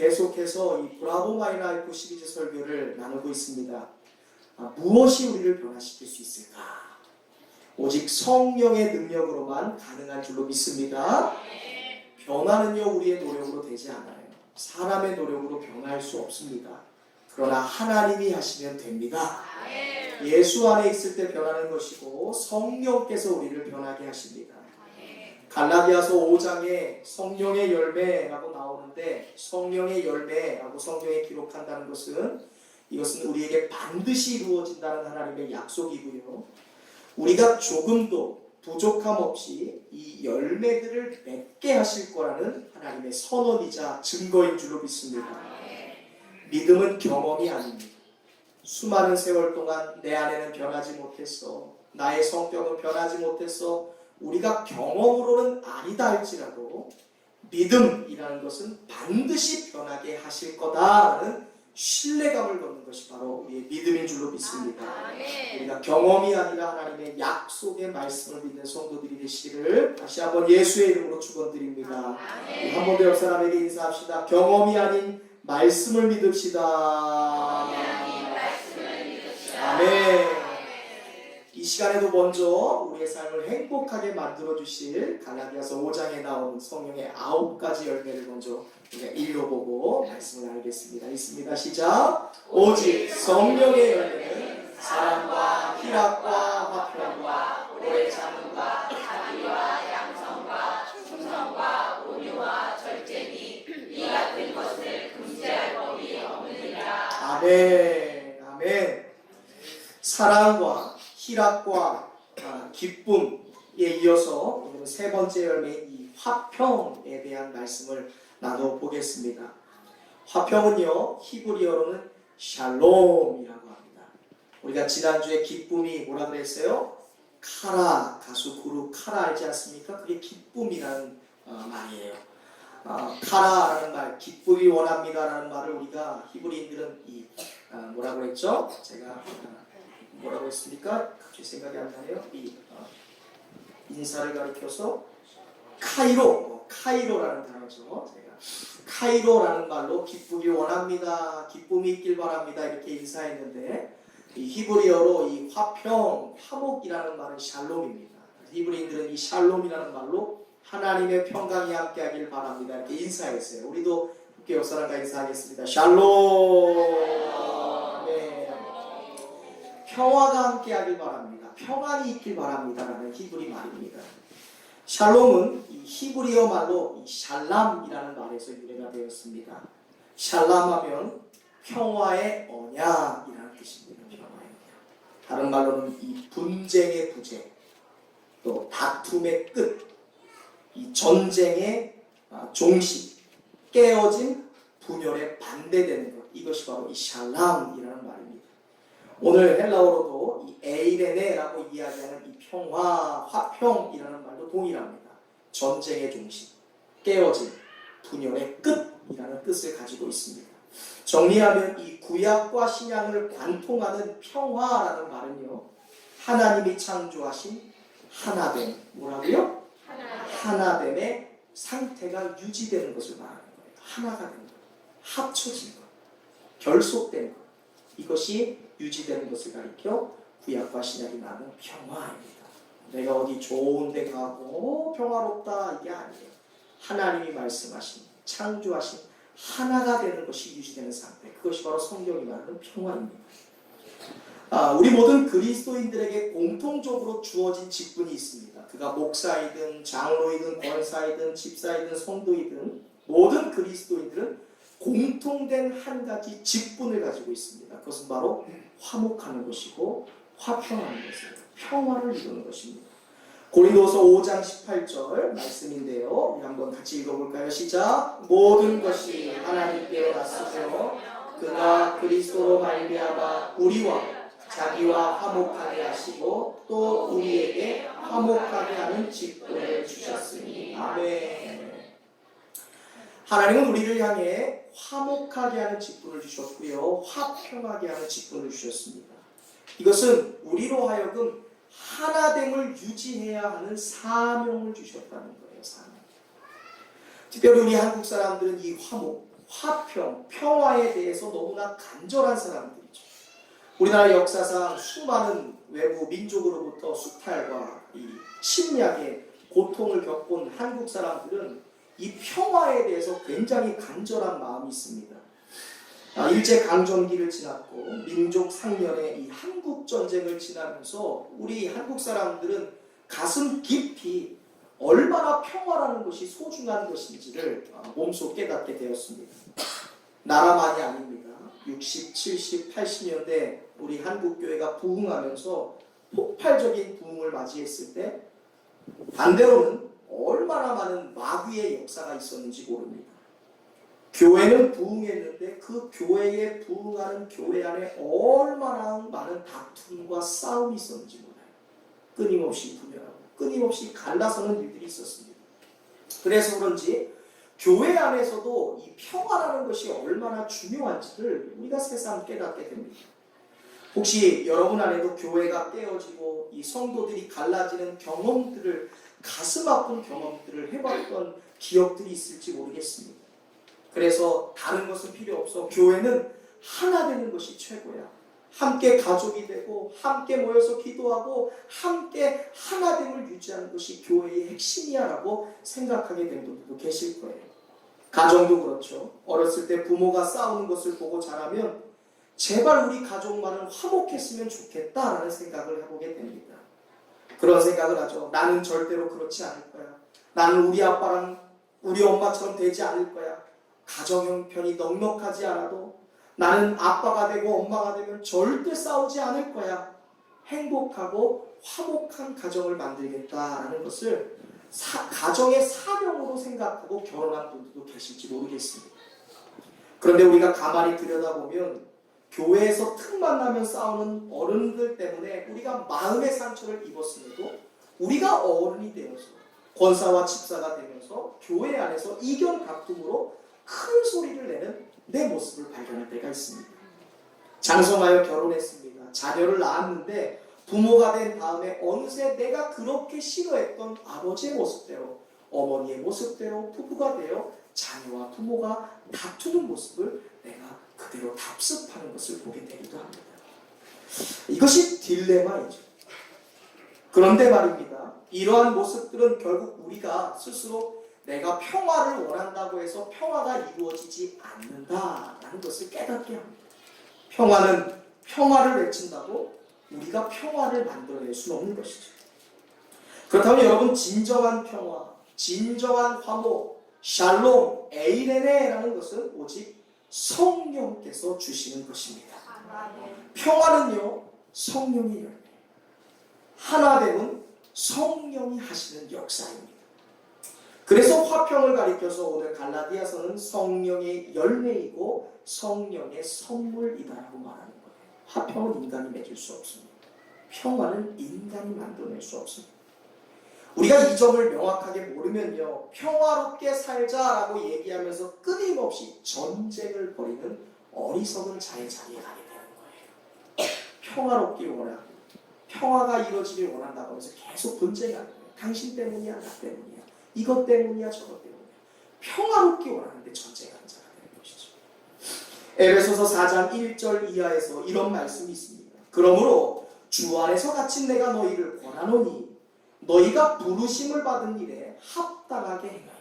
계속해서 이 브라보 마이 라이프 시리즈 설교를 나누고 있습니다. 무엇이 우리를 변화시킬 수 있을까? 오직 성령의 능력으로만 가능한 줄로 믿습니다. 변화는요, 우리의 노력으로 되지 않아요. 사람의 노력으로 변화할 수 없습니다. 그러나 하나님이 하시면 됩니다. 예수 안에 있을 때 변하는 것이고 성령께서 우리를 변하게 하십니다. 갈라디아서 5장에 성령의 열매라고 나오는데, 성령의 열매라고 성경에 기록한다는 것은 이것은 우리에게 반드시 이루어진다는 하나님의 약속이고요, 우리가 조금도 부족함 없이 이 열매들을 맺게 하실 거라는 하나님의 선언이자 증거인 줄로 믿습니다. 믿음은 경험이 아닙니다. 수많은 세월 동안 내 안에는 변하지 못했어, 나의 성격은 변하지 못했어, 우리가 경험으로는 아니다 할지라도 믿음이라는 것은 반드시 변하게 하실 거다라는 신뢰감을 갖는 것이 바로 우리의 믿음인 줄로 믿습니다. 우리가 경험이 아니라 하나님의 약속의 말씀을 믿는 성도들이 되시기를 다시 한번 예수의 이름으로 축원드립니다. 한 번 더 옆 사람에게 인사합시다. 경험이 아닌 말씀을 믿읍시다. 아멘. 이 시간에도 먼저 우리의 삶을 행복하게 만들어주실 갈라디아서 5장에 나온 성령의 9가지 열매를 먼저 우리가 읽어보고 말씀을 알겠습니다. 있습니다. 시작. 오직 성령의 열매는 사랑과 희락과 화평과 오래 참음과 자비와 양성과 충성과 온유와 절제니 이 같은 것을 금지할 법이 없느니라. 아멘. 아멘. 사랑과 희락과 기쁨에 이어서 오늘은 세 번째 열매인 이 화평에 대한 말씀을 나눠보겠습니다. 화평은요, 히브리어로는 샬롬이라고 합니다. 우리가 지난주에 기쁨이 뭐라 그랬어요? 카라, 가수 그룹 카라 알지 않습니까? 그게 기쁨이라는 말이에요. 카라라는 말, 기쁨이 원합니다라는 말을 우리가 히브리인들은 뭐라고 했죠? 제가 뭐라고 했습니까? 갑자기 생각이 안 나네요. 인사를 가리켜서 카이로라는 단어죠. 제가 카이로라는 말로 기쁘기 원합니다, 기쁨이 있길 바랍니다 이렇게 인사했는데, 이 히브리어로 이 화평, 화목이라는 말은 샬롬입니다. 히브리인들은 이 샬롬이라는 말로 하나님의 평강이 함께하길 바랍니다 이렇게 인사했어요. 우리도 함께 옆 사람과 인사하겠습니다. 샬롬. 평화가 함께하길 바랍니다, 평안이 있길 바랍니다 라는 히브리 말입니다. 샬롬은 이 히브리어 말로 이 샬람이라는 말에서 유래가 되었습니다. 샬람하면 평화의 언약이라는 뜻입니다. 평화의 언약. 다른 말로는 이 분쟁의 부재, 또 다툼의 끝, 이 전쟁의 종식, 깨어진 분열에 반대되는 것, 이것이 바로 이 샬람이라는 말입니다. 오늘 헬라어로도 이 에이레네라고 이야기하는 이 평화, 화평이라는 말도 동일합니다. 전쟁의 종식, 깨어진, 분열의 끝이라는 뜻을 가지고 있습니다. 정리하면 이 구약과 신약을 관통하는 평화라는 말은요, 하나님이 창조하신 하나됨, 뭐라고요? 하나됨의 상태가 유지되는 것을 말하는 거예요. 하나가 된 것, 합쳐진 것, 결속된 것, 이것이 유지되는 것을 가리켜 구약과 신약이 말하는 평화입니다. 내가 어디 좋은 데 가고 평화롭다 이게 아니에요. 하나님이 말씀하신, 창조하신 하나가 되는 것이 유지되는 상태, 그것이 바로 성경이 말하는 평화입니다. 우리 모든 그리스도인들에게 공통적으로 주어진 직분이 있습니다. 그가 목사이든 장로이든 권사이든 집사이든 성도이든 모든 그리스도인들은 공통된 한 가지 직분을 가지고 있습니다. 그것은 바로 화목하는 것이고 화평하는 것이에요. 평화를 이루는 것입니다. 고린도서 5장 18절 말씀인데요, 우리 한번 같이 읽어볼까요? 시작. 모든 것이 하나님께로 났으며 그가 그리스도로 말미암아 우리와 자기와 화목하게 하시고 또 우리에게 화목하게 하는 직분을 주셨으니. 아멘. 하나님은 우리를 향해 화목하게 하는 직분을 주셨고요, 화평하게 하는 직분을 주셨습니다. 이것은 우리로 하여금 하나됨을 유지해야 하는 사명을 주셨다는 거예요. 사명. 특별히 우리 한국 사람들은 이 화평, 평화에 대해서 너무나 간절한 사람들이죠. 우리나라 역사상 수많은 외부 민족으로부터 수탈과 이 침략의 고통을 겪은 한국 사람들은 이 평화에 대해서 굉장히 간절한 마음이 있습니다. 일제강점기를 지났고 민족 상련의 이 한국전쟁을 지나면서 우리 한국 사람들은 가슴 깊이 얼마나 평화라는 것이 소중한 것인지를 몸소 깨닫게 되었습니다. 나라만이 아닙니다. 60, 70, 80년대 우리 한국교회가 부흥하면서 폭발적인 부흥을 맞이했을 때 반대로는 얼마나 많은 마귀의 역사가 있었는지 모릅니다. 교회는 부흥했는데 그 교회에 부흥하는 교회 안에 얼마나 많은 다툼과 싸움이 있었는지 몰라요. 끊임없이 분열하고 끊임없이 갈라서는 일들이 있었습니다. 그래서 그런지 교회 안에서도 이 평화라는 것이 얼마나 중요한지를 우리가 새삼 깨닫게 됩니다. 혹시 여러분 안에도 교회가 깨어지고 이 성도들이 갈라지는 경험들을, 가슴 아픈 경험들을 해봤던 기억들이 있을지 모르겠습니다. 그래서 다른 것은 필요 없어. 교회는 하나 되는 것이 최고야. 함께 가족이 되고 함께 모여서 기도하고 함께 하나됨을 유지하는 것이 교회의 핵심이야 라고 생각하게 된 분들도 계실 거예요. 가정도 그렇죠. 어렸을 때 부모가 싸우는 것을 보고 자라면 제발 우리 가족만은 화목했으면 좋겠다라는 생각을 해보게 됩니다. 그런 생각을 하죠. 나는 절대로 그렇지 않을 거야. 나는 우리 아빠랑 우리 엄마처럼 되지 않을 거야. 가정 형편이 넉넉하지 않아도 나는 아빠가 되고 엄마가 되면 절대 싸우지 않을 거야. 행복하고 화목한 가정을 만들겠다라는 것을 가정의 사명으로 생각하고 결혼한 분들도 계실지 모르겠습니다. 그런데 우리가 가만히 들여다보면 교회에서 틈만 나면 싸우는 어른들 때문에 우리가 마음의 상처를 입었음에도 우리가 어른이 되어서 권사와 집사가 되면서 교회 안에서 이견 다툼으로 큰 소리를 내는 내 모습을 발견할 때가 있습니다. 장성하여 결혼했습니다. 자녀를 낳았는데 부모가 된 다음에 어느새 내가 그렇게 싫어했던 아버지의 모습대로, 어머니의 모습대로 부부가 되어 자녀와 부모가 다투는 모습을 내가 그대로 답습하는 것을 보게 되기도 합니다. 이것이 딜레마이죠. 그런데 말입니다. 이러한 모습들은 결국 우리가 스스로 내가 평화를 원한다고 해서 평화가 이루어지지 않는다라는 것을 깨닫게 합니다. 평화는 평화를 외친다고 우리가 평화를 만들어낼 수는 없는 것이죠. 그렇다면 여러분, 진정한 평화, 진정한 화목, 샬롬, 에이레네라는 것은 오직 성령께서 주시는 것입니다. 평화는요, 성령의 열매, 하나됨은 성령이 하시는 역사입니다. 그래서 화평을 가리켜서 오늘 갈라디아서는 성령의 열매이고 성령의 선물이다라고 말하는 거예요. 화평은 인간이 맺을 수 없습니다. 평화는 인간이 만들어낼 수 없습니다. 우리가 이 점을 명확하게 모르면요, 평화롭게 살자라고 얘기하면서 끊임없이 전쟁을 벌이는 어리석은 자의 자리에 가게 되는 거예요. 평화롭길 원하고 평화가 이루어지길 원한다고 해서 계속 분쟁하는 거예요. 당신 때문이야, 나 때문이야, 이것 때문이야, 저것 때문이야. 평화롭길 원하는데 전쟁하는 자가 되는 것이죠. 에베소서 4장 1절 이하에서 이런 말씀이 있습니다. 그러므로 주 안에서 갇힌 내가 너희를 권하노니 너희가 부르심을 받은 일에 합당하게 행하여.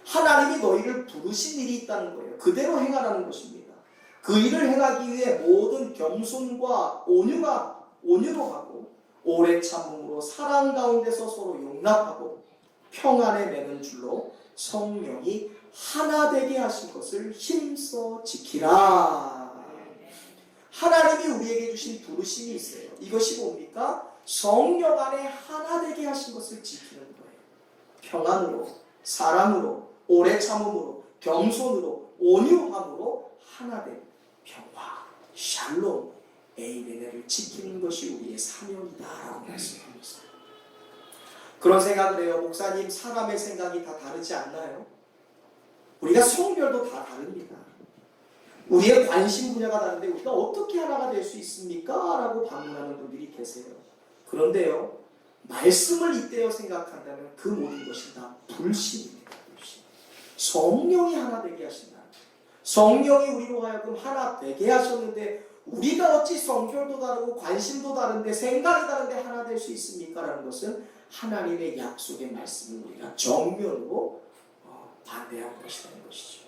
하나님이 너희를 부르신 일이 있다는 거예요. 그대로 행하라는 것입니다. 그 일을 행하기 위해 모든 겸손과 온유로 하고 오래 참음으로 사랑 가운데서 서로 용납하고 평안에 매는 줄로 성령이 하나 되게 하신 것을 힘써 지키라. 하나님이 우리에게 주신 부르심이 있어요. 이것이 뭡니까? 성령 안에 하나 되게 하신 것을 지키는 거예요. 평안으로, 사랑으로, 오래 참음으로, 겸손으로, 온유함으로 하나된 평화, 샬롬, 에이레네를 지키는 것이 우리의 사명이다라고 말씀합니다. 그런 생각을 해요. 목사님, 사람의 생각이 다 다르지 않나요? 우리가 성별도 다 다릅니다. 우리의 관심 분야가 다른데 우리가 어떻게 하나가 될 수 있습니까? 라고 반문하는 분들이 계세요. 그런데요, 말씀을 잇대어 생각한다면 그 모든 것이 다 불신입니다. 불신. 성령이 하나 되게 하신다. 성령이 우리로 하여금 하나 되게 하셨는데 우리가 어찌 성별도 다르고 관심도 다른데 생각이 다른데 하나 될 수 있습니까? 라는 것은 하나님의 약속의 말씀을 우리가 정면으로 반대하는 것이라는 것이죠.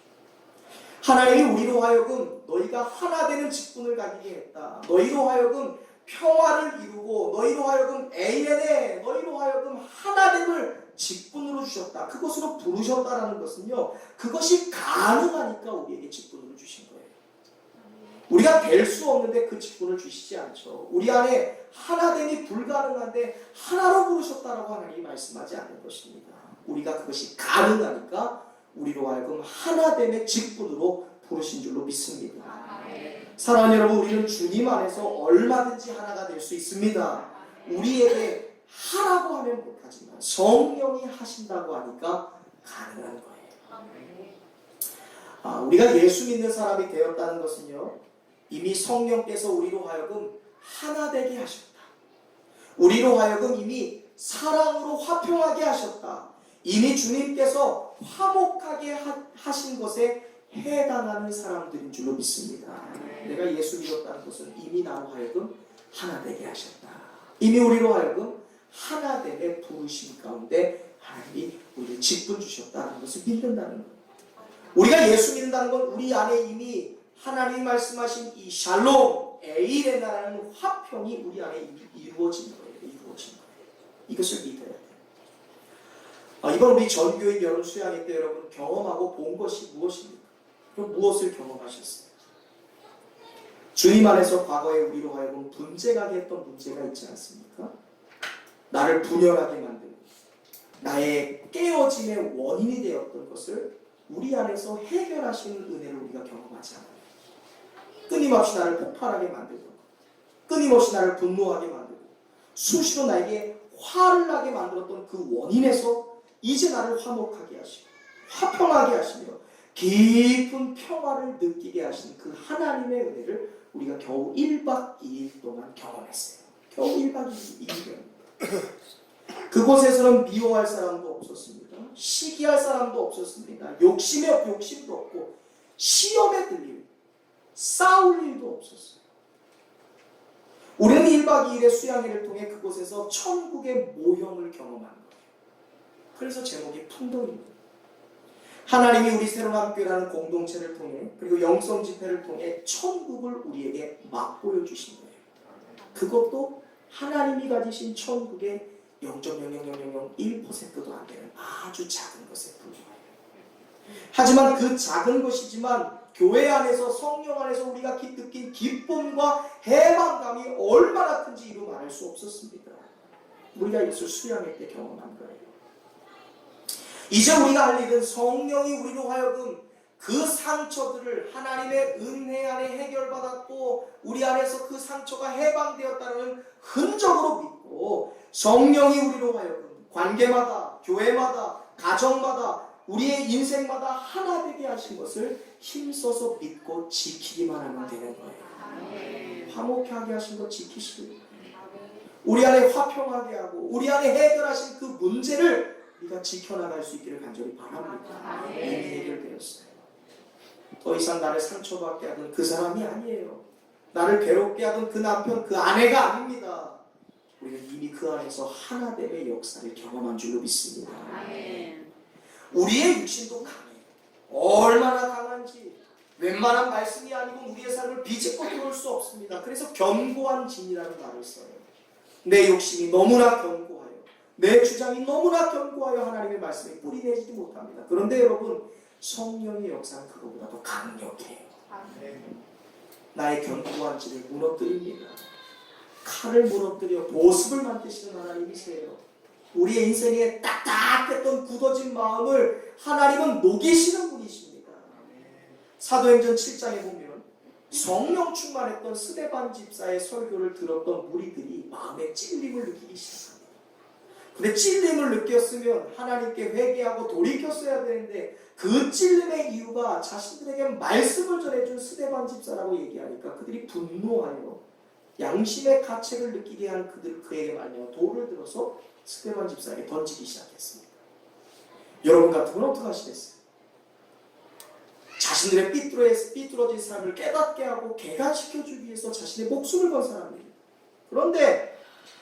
하나님이 우리로 하여금 너희가 하나 되는 직분을 가지게 했다. 너희로 하여금 평화를 이루고 너희로 하여금 ANA 너희로 하여금 하나됨을 직분으로 주셨다. 그것으로 부르셨다라는 것은요. 그것이 가능하니까 우리에게 직분으로 주신 거예요. 우리가 될 수 없는데 그 직분을 주시지 않죠. 우리 안에 하나됨이 불가능한데 하나로 부르셨다라고 하나님이 말씀하지 않는 것입니다. 우리가 그것이 가능하니까 우리로 하여금 하나됨의 직분으로 부르신 줄로 믿습니다. 사랑하는 여러분, 우리는 주님 안에서 얼마든지 하나가 될 수 있습니다. 우리에게 하라고 하면 못하지만 성령이 하신다고 하니까 가능한 거예요. 우리가 예수 믿는 사람이 되었다는 것은요, 이미 성령께서 우리로 하여금 하나 되게 하셨다. 우리로 하여금 이미 사랑으로 화평하게 하셨다. 이미 주님께서 화목하게 하신 것에 해당하는 사람들인 줄로 믿습니다. 내가 예수 믿었다는 것은 이미 나로 하여금 하나 되게 하셨다. 이미 우리로 하여금 하나됨의 부르심 가운데 하나님이 우리를 직분 주셨다는 것을 믿는다는 것. 우리가 예수 믿는다는 건 우리 안에 이미 하나님이 말씀하신 이 샬롬, 에이레나라는 화평이 우리 안에 이미 이루어진 거예요. 이것을 믿어야 돼요. 이번 우리 전교인 여름 수양회 때 여러분 경험하고 본 것이 무엇입니까? 그럼 무엇을 경험하셨어요? 주님 안에서 과거에 우리로 하여금 분쟁하게 했던 문제가 있지 않습니까? 나를 분열하게 만들고 나의 깨어짐의 원인이 되었던 것을 우리 안에서 해결하시는 은혜를 우리가 경험하지 않아요. 끊임없이 나를 폭발하게 만들고 끊임없이 나를 분노하게 만들고 수시로 나에게 화를 나게 만들었던 그 원인에서 이제 나를 화목하게 하시고 화평하게 하시며 깊은 평화를 느끼게 하신 그 하나님의 은혜를 우리가 겨우 1박 2일 동안 경험했어요. 겨우 1박 2일. 그곳에서는 미워할 사람도 없었습니다. 시기할 사람도 없었습니다. 욕심도 없고 시험에 들릴 싸울 일도 없었어요. 우리는 1박 2일의 수양회를 통해 그곳에서 천국의 모형을 경험한 거예요. 그래서 제목이 풍덩입니다. 하나님이 우리 새로운 학교라는 공동체를 통해 그리고 영성 집회를 통해 천국을 우리에게 맛보여 주신 거예요. 그것도 하나님이 가지신 천국의 0.00001%도 안 되는 아주 작은 것에 불과해요. 하지만 그 작은 것이지만 교회 안에서 성령 안에서 우리가 느낀 기쁨과 해방감이 얼마나 큰지 이루 말할 수 없었습니다. 우리가 이것을 수양회 때 경험한 거예요. 이제 우리가 할 일은 성령이 우리로 하여금 그 상처들을 하나님의 은혜 안에 해결받았고 우리 안에서 그 상처가 해방되었다는 흔적으로 믿고 성령이 우리로 하여금 관계마다 교회마다 가정마다 우리의 인생마다 하나 되게 하신 것을 힘써서 믿고 지키기만 하면 되는 거예요. 화목하게 하신 것 지키시고 우리 안에 화평하게 하고 우리 안에 해결하신 그 문제를 우리가 지켜나갈 수 있기를 간절히 바랍니다. 이미 해결되었어요. 더 이상 나를 상처받게 하던 그 사람이 아니에요. 나를 괴롭게 하던 그 남편, 그 아내가 아닙니다. 우리는 이미 그 안에서 하나됨의 역사를 경험한 줄로 믿습니다. 우리의 육신도 강해요. 얼마나 강한지 웬만한 말씀이 아니고 우리의 삶을 비집고 들어올 수 없습니다. 그래서 견고한 진이라는 말을 써요. 내 욕심이 너무나 견고하여 내 주장이 너무나 견고하여 하나님의 말씀에 뿌리내지도 못합니다. 그런데 여러분 성령의 역사는 그거보다 더 강력해요. 나의 견고한 진을 무너뜨립니다. 칼을 무너뜨려 보습을 만드시는 하나님이세요. 우리의 인생에 딱딱했던 굳어진 마음을 하나님은 녹이시는 분이십니다. 사도행전 7장에 보면 성령 충만했던 스데반 집사의 설교를 들었던 무리들이 마음에 찔림을 느끼기 시작합니다. 근데 찔림을 느꼈으면 하나님께 회개하고 돌이켰어야 되는데 그 찔림의 이유가 자신들에게 말씀을 전해준 스데반 집사라고 얘기하니까 그들이 분노하여 양심의 가책을 느끼게 한 그에게 말려 돌을 들어서 스데반 집사에게 던지기 시작했습니다. 여러분 같으면 어떻게 하시겠어요? 자신들의 삐뚤어진 삶을 깨닫게 하고 개간시켜주기 위해서 자신의 목숨을 건 사람입니다. 그런데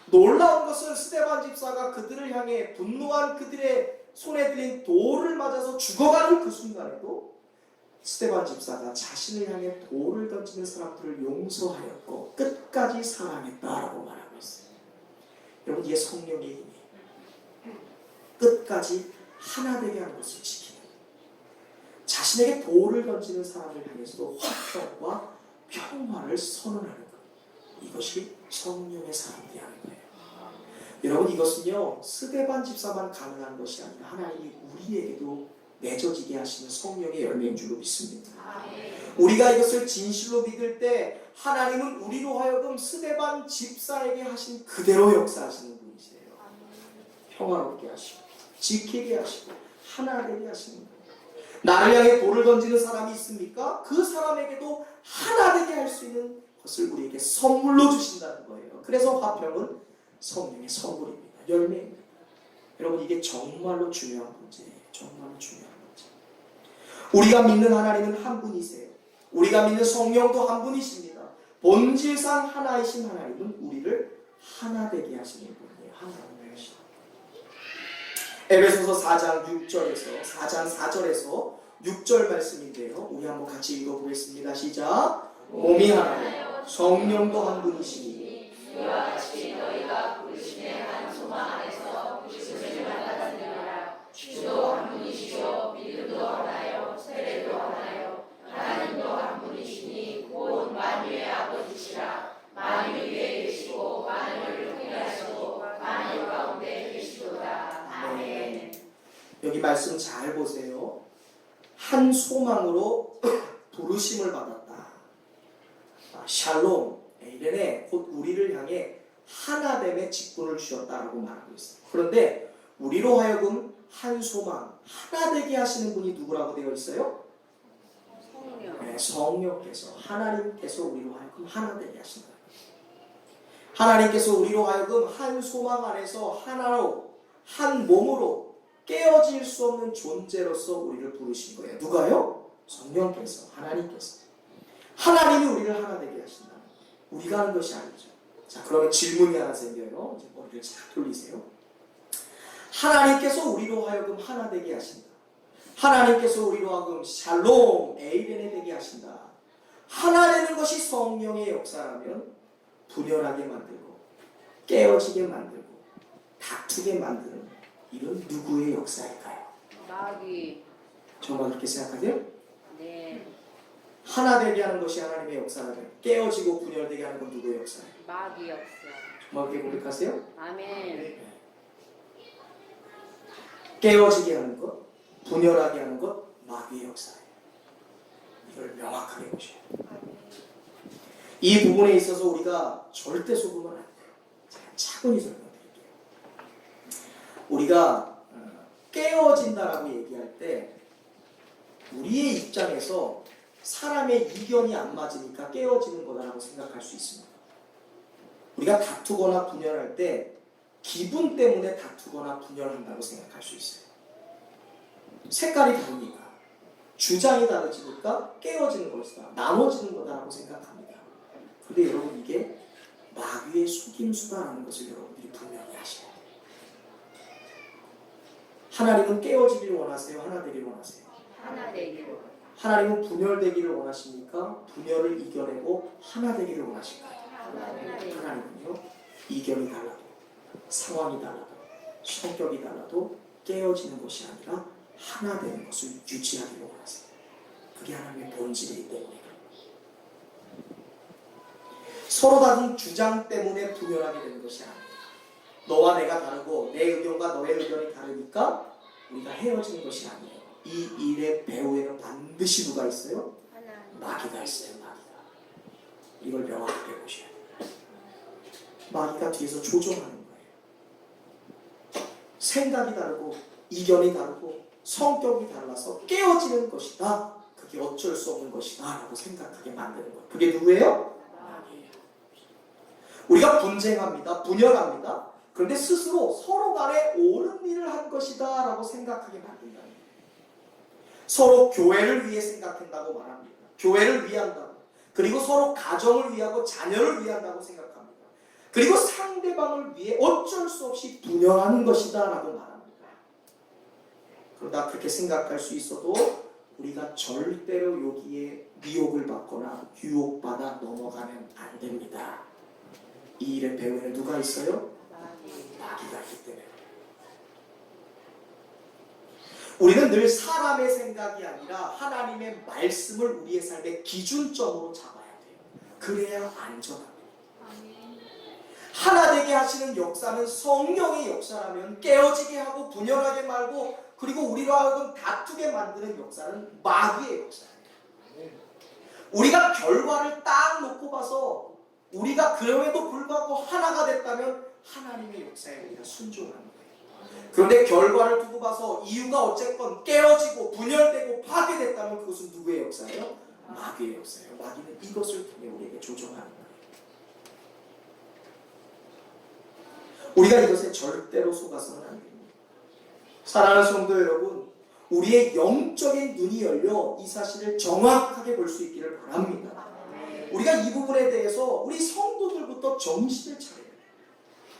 놀라운 것은 스데반 집사가 그들을 향해 분노한 그들의 손에 들린 돌을 맞아서 죽어가는 그 순간에도 스데반 집사가 자신을 향해 돌을 던지는 사람들을 용서하였고 끝까지 사랑했다라고 말하고 있어요. 여러분, 이게 성령의 힘이에요. 끝까지 하나 되게 하는 것을 지키는, 자신에게 돌을 던지는 사람을 향해서도 화평과 평화를 선언하는 것, 이것이 성령의 사람들이 하는 거예요. 여러분, 이것은요 스데반 집사만 가능한 것이 아니라 하나님이 우리에게도 맺어지게 하시는 성령의 열매인 줄로 믿습니다. 우리가 이것을 진실로 믿을 때 하나님은 우리로 하여금 스데반 집사에게 하신 그대로 역사하시는 분이세요. 평화롭게 하시고 지키게 하시고 하나 되게 하시는 거예요. 나를 향해 돌을 던지는 사람이 있습니까? 그 사람에게도 하나 되게 할 수 있는 것을 우리에게 선물로 주신다는 거예요. 그래서 화평은 성령의 선물입니다. 열매입니다. 여러분, 이게 정말로 중요한 문제예요. 정말로 중요한 문제. 우리가 믿는 하나님은 한 분이세요. 우리가 믿는 성령도 한 분이십니다. 본질상 하나이신 하나님은 우리를 하나 되게 하시는 분이에요. 하나 되게 하시는 분. 에베소서 4장 4절에서 6절 말씀인데요. 우리 한번 같이 읽어보겠습니다. 시작. 몸이 하나요 성령도 한 분이시니 이와 같이 너희가 부르심의 한 소망 안에서 부르심을 받았느니라. 주도 한 분이시요 믿음도 하나요 세례도 하나요 하나님도 한 분이시니 곧 만유의 아버지시라. 만유 위에 계시고 만유를 통일하시고 만유 가운데 계시도다. 아멘. 여기 말씀 잘 보세요. 한 소망으로 부르심을 받았다. 샬롬, 에이렌에 곧 우리를 향해 하나됨의 직분을 주셨다라고 말하고 있어요. 그런데 우리로 하여금 한 소망, 하나 되게 하시는 분이 누구라고 되어 있어요? 성령. 네, 성령께서, 하나님께서 우리로 하여금 하나 되게 하신다. 하나님께서 우리로 하여금 한 소망 안에서 하나로, 한 몸으로 깨어질 수 없는 존재로서 우리를 부르신 거예요. 누가요? 성령께서, 하나님께서. 하나님이 우리를 하나 되게 하신다. 우리가 하는 것이 아니죠. 자, 그러면 질문이 하나 생겨요. 이제 머리를 잘 돌리세요. 하나님께서 우리로 하여금 하나 되게 하신다. 하나님께서 우리로 하여금 샬롬, 에이벤에 되게 하신다. 하나 되는 것이 성령의 역사라면 분열하게 만들고 깨어지게 만들고 다투게 만드는 이런 누구의 역사일까요? 마귀. 정말 그렇게 생각하세요? 네. 하나 되게 하는 것이 하나님의 역사라면 깨어지고 분열되게 하는 건 누구의 역사예요? 마귀 역사. 정말 그렇게 고백하세요? 아멘. 깨어지게 하는 것, 분열하게 하는 것, 마귀의 역사예요. 이걸 명확하게 보셔야 돼요. 이 부분에 있어서 우리가 절대 속으면 안 돼요. 제가 차분히 설명드릴게요. 우리가 깨어진다라고 얘기할 때 우리의 입장에서 사람의 이견이 안 맞으니까 깨어지는 거다라고 생각할 수 있습니다. 우리가 다투거나 분열할 때 기분 때문에 다투거나 분열한다고 생각할 수 있어요. 색깔이 다르니까, 주장이 다르니까 깨어지는 것이다, 나눠지는 거다라고 생각합니다. 그런데 여러분, 이게 마귀의 속임수다라는 것을 여러분들이 분명히 아셔야 돼요. 하나님은 깨어지기를 원하세요? 하나 되기를 원하세요? 하나 되기로. 하나님은 분열되기를 원하십니까? 분열을 이겨내고 하나 되기를 원하실까요? 하나님은요, 이견이 달라도 상황이 달라도 성격이 달라도 깨어지는 것이 아니라 하나 되는 것을 유지하기를 원하세요. 그게 하나님의 본질이기 때문에 그런 거예요. 서로 다른 주장 때문에 분열하게 되는 것이 아니에요. 너와 내가 다르고 내 의견과 너의 의견이 다르니까 우리가 헤어지는 것이 아니에요. 이 일의 배후에는 반드시 누가 있어요? 마귀가 있어요. 마귀가. 이걸 명확하게 보셔야 돼요. 마귀가 뒤에서 조종하는 거예요. 생각이 다르고 이견이 다르고 성격이 달라서 깨어지는 것이다. 그게 어쩔 수 없는 것이다 라고 생각하게 만드는 거예요. 그게 누구예요? 마귀예요. 우리가 분쟁합니다. 분열합니다. 그런데 스스로 서로 간에 옳은 일을 한 것이다 라고 생각하게 만든다는 거예요. 서로 교회를 위해 생각한다고 말합니다. 교회를 위한다고. 그리고 서로 가정을 위하고 자녀를 위한다고 생각합니다. 그리고 상대방을 위해 어쩔 수 없이 분열하는 것이다 라고 말합니다. 그러다 그렇게 생각할 수 있어도 우리가 절대로 여기에 미혹을 받거나 유혹받아 넘어가면 안 됩니다. 이 일의 배후에는 누가 있어요? 마귀가 있기 때문에. 우리는 늘 사람의 생각이 아니라 하나님의 말씀을 우리의 삶의 기준점으로 잡아야 돼요. 그래야 안전합니다. 하나 되게 하시는 역사는 성령의 역사라면 깨어지게 하고 분열하게 말고 그리고 우리로 하여금 다투게 만드는 역사는 마귀의 역사예요. 우리가 결과를 딱 놓고 봐서 우리가 그럼에도 불구하고 하나가 됐다면 하나님의 역사에 우리가 순종하는 거예요. 그런데 결과를 두고 봐서 이유가 어쨌건 깨어지고 분열되고 파괴됐다면 그것은 누구의 역사예요? 마귀의 역사예요. 마귀는 이것을 통해 우리에게 조종하는 거예요. 우리가 이것에 절대로 속아서는 안 됩니다. 사랑하는 성도 여러분, 우리의 영적인 눈이 열려 이 사실을 정확하게 볼 수 있기를 바랍니다. 우리가 이 부분에 대해서 우리 성도들부터 정신을 차려야 돼요.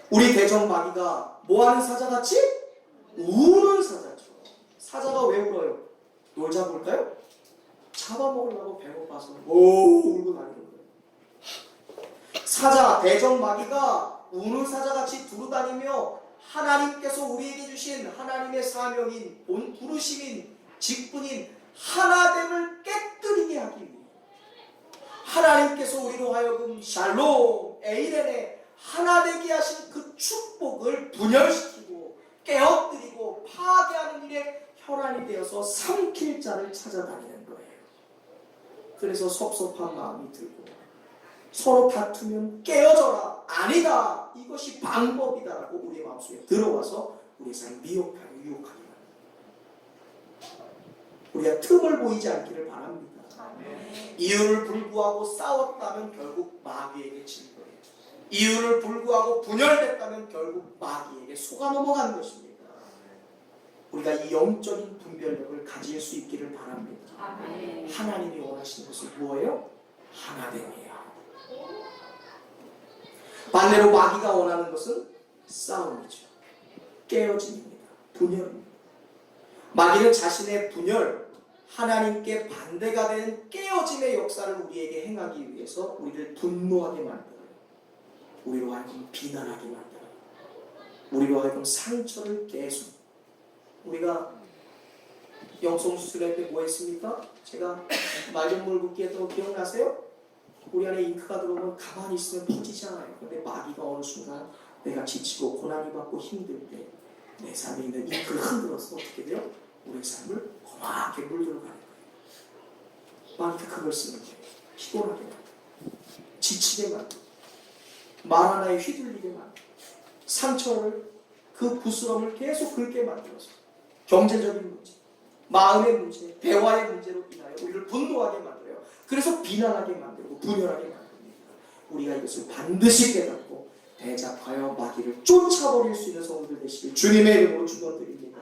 우리 대적 마귀가 뭐하는 사자같이? 우는 사자죠. 사자가 왜 울어요? 놀자 볼까요? 잡아먹으려고 배고파서 울고 다니는 거예요. 사자, 대적 마귀가 우는 사자같이 두루다니며 하나님께서 우리에게 주신 하나님의 사명인 본 부르심인 직분인 하나됨을 깨뜨리게 하기 위해 하나님께서 우리로 하여금 샬롬, 에이렌의 하나되게 하신 그 축복을 분열시키고 깨어뜨리고 파괴하는 일에 혈안이 되어서 삼킬 자를 찾아다니는 거예요. 그래서 섭섭한 마음이 들고 서로 다투면 깨어져라. 아니다. 이것이 방법이다라고 우리의 마음속에 들어와서 우리의 삶을 미혹하고 유혹하게 합니다. 우리가 틈을 보이지 않기를 바랍니다. 이유를 불구하고 싸웠다면 결국 마귀에게 진 거예요. 이유를 불구하고 분열됐다면 결국 마귀에게 속아 넘어가는 것입니다. 우리가 이 영적인 분별력을 가질 수 있기를 바랍니다. 하나님이 원하시는 것은 뭐예요? 하나됨이에요. 반대로 마귀가 원하는 것은 싸움이죠. 깨어짐입니다. 분열입니다. 마귀는 자신의 분열, 하나님께 반대가 되는 깨어짐의 역사를 우리에게 행하기 위해서 우리를 분노하게 만들어요. 우리로 하여금 비난하게 만들어요. 우리로 하여금 상처를 계속. 우리가 영성수술할 때 뭐 했습니까? 제가 맑은 물 붓기 했던 거 기억나세요? 우리 안에 잉크가 들어오면 가만히 있으면 퍼지잖아요. 근데 마귀가 어느 순간 내가 지치고 고난이 받고 힘들 때 내 삶에 있는 잉크를 흔들어서 어떻게 돼요? 우리의 삶을 고맙게 물들어가는 거예요. 마귀가 그걸 쓰는 거예요. 피곤하게 만들고 지치게 만들고 말 하나에 휘둘리게 만들고 상처를 그 부스럼을 계속 긁게 만들어서 경제적인 문제, 마음의 문제, 대화의 문제로 인하여 우리를 분노하게 만들어요. 그래서 비난하게 만들고 분열하게 만듭니다. 우리가 이것을 반드시 깨닫고 대적하여 마귀를 쫓아버릴 수 있는 성도들 되시길 주님의 이름으로 축원드립니다.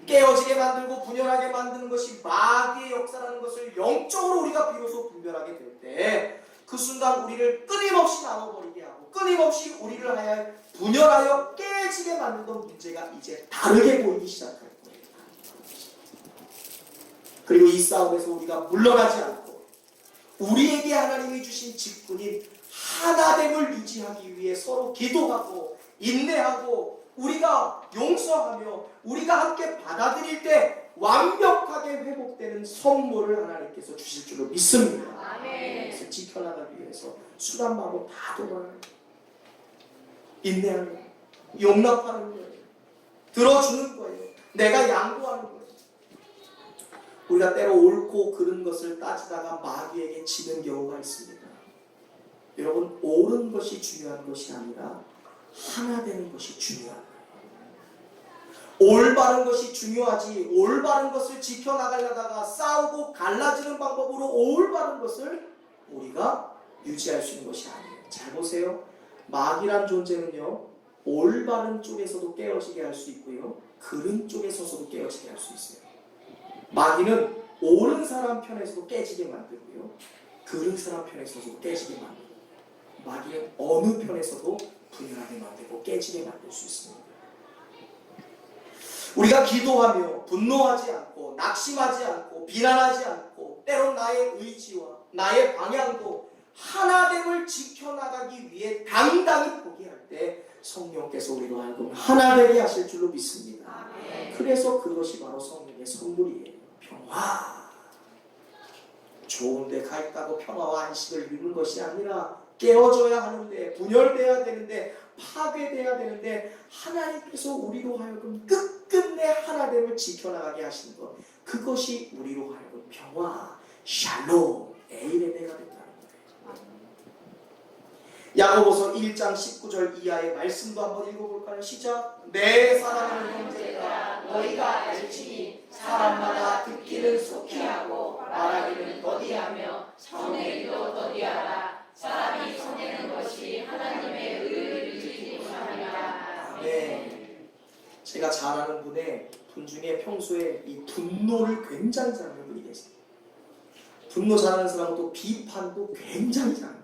깨어지게 만들고 분열하게 만드는 것이 마귀의 역사라는 것을 영적으로 우리가 비로소 분별하게 될 때 그 순간 우리를 끊임없이 나눠버리게 하고 끊임없이 우리를 하여 분열하여 깨지게 만들던 문제가 이제 다르게 보이기 시작할 거예요. 그리고 이 싸움에서 우리가 물러나지 않고 우리에게 하나님이 주신 직분인 하나됨을 유지하기 위해 서로 기도하고 인내하고 우리가 용서하며 우리가 함께 받아들일 때 완벽하게 회복되는 선물을 하나님께서 주실 줄로 믿습니다. 그래서 지켜나가기 위해서 수단 방법 다 돌아가요. 인내하는 거예요. 용납하는 거예요. 들어주는 거예요. 내가 양보하는 거예요. 우리가 때로 옳고 그른 것을 따지다가 마귀에게 지는 경우가 있습니다. 여러분, 옳은 것이 중요한 것이 아니라 하나 되는 것이 중요한 거예요. 올바른 것이 중요하지 올바른 것을 지켜나가려다가 싸우고 갈라지는 방법으로 올바른 것을 우리가 유지할 수 있는 것이 아니에요. 잘 보세요. 마귀란 존재는요, 올바른 쪽에서도 깨어지게 할 수 있고요, 그른 쪽에 서서도 깨어지게 할 수 있어요. 마귀는 옳은 사람 편에서도 깨지게 만들고요, 그른 사람 편에서도 깨지게 만들고, 마귀는 어느 편에서도 분열하게 만들고 깨지게 만들 수 있습니다. 우리가 기도하며 분노하지 않고 낙심하지 않고 비난하지 않고 때론 나의 의지와 나의 방향도 하나됨을 지켜나가기 위해 당당히 포기할 때 성령께서 우리로 하여금 하나 되게 하실 줄로 믿습니다. 그래서 그것이 바로 성령의 선물이에요. 평화. 좋은 데 가 있다고 평화와 안식을 이루는 것이 아니라 깨어져야 하는데, 분열돼야 되는데, 파괴돼야 되는데, 하나님께서 우리로 하여금 끝끝내 하나됨을 지켜나가게 하시는 것, 그것이 우리로 하여금 평화, 샬롬, 에이레네가 된다는 거예요. 야고보서 1장 19절 이하의 말씀도 한번 읽어볼까요? 시작. 내 사랑하는 형제들아, 너희가 알지니 사람마다 듣기는 속히 하고 말하기는 더디하며 성내기도 더디하라. 사람이 성내는 것이 하나님의 의를 이루지 못합니다. 네. 제가 잘 아는 분 중에 평소에 이 분노를 굉장히 잘하는 분이 계세요. 분노 잘하는 사람은 또 비판도 굉장히 잘합니다.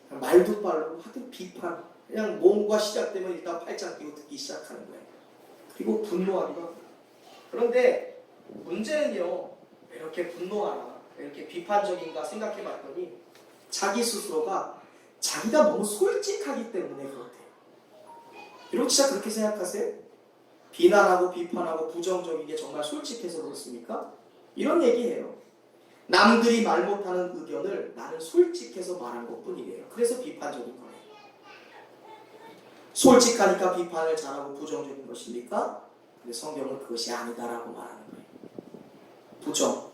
말도 빠르고 하여튼 비판, 그냥 뭔가 시작되면 일단 팔짱 끼고 듣기 시작하는 거예요. 그리고 분노하기도 합니다. 그런데 문제는요, 왜 이렇게 분노하나, 왜 이렇게 비판적인가 생각해 봤더니 자기 스스로가 자기가 너무 솔직하기 때문에 그렇대요. 여러분 진짜 그렇게 생각하세요? 비난하고 비판하고 부정적인 게 정말 솔직해서 그렇습니까? 이런 얘기해요. 남들이 말 못하는 의견을 나는 솔직해서 말한 것뿐이래요. 그래서 비판적인 거예요. 솔직하니까 비판을 잘하고 부정적인 것입니까? 근데 성경은 그것이 아니다라고 말하는 거예요. 부정,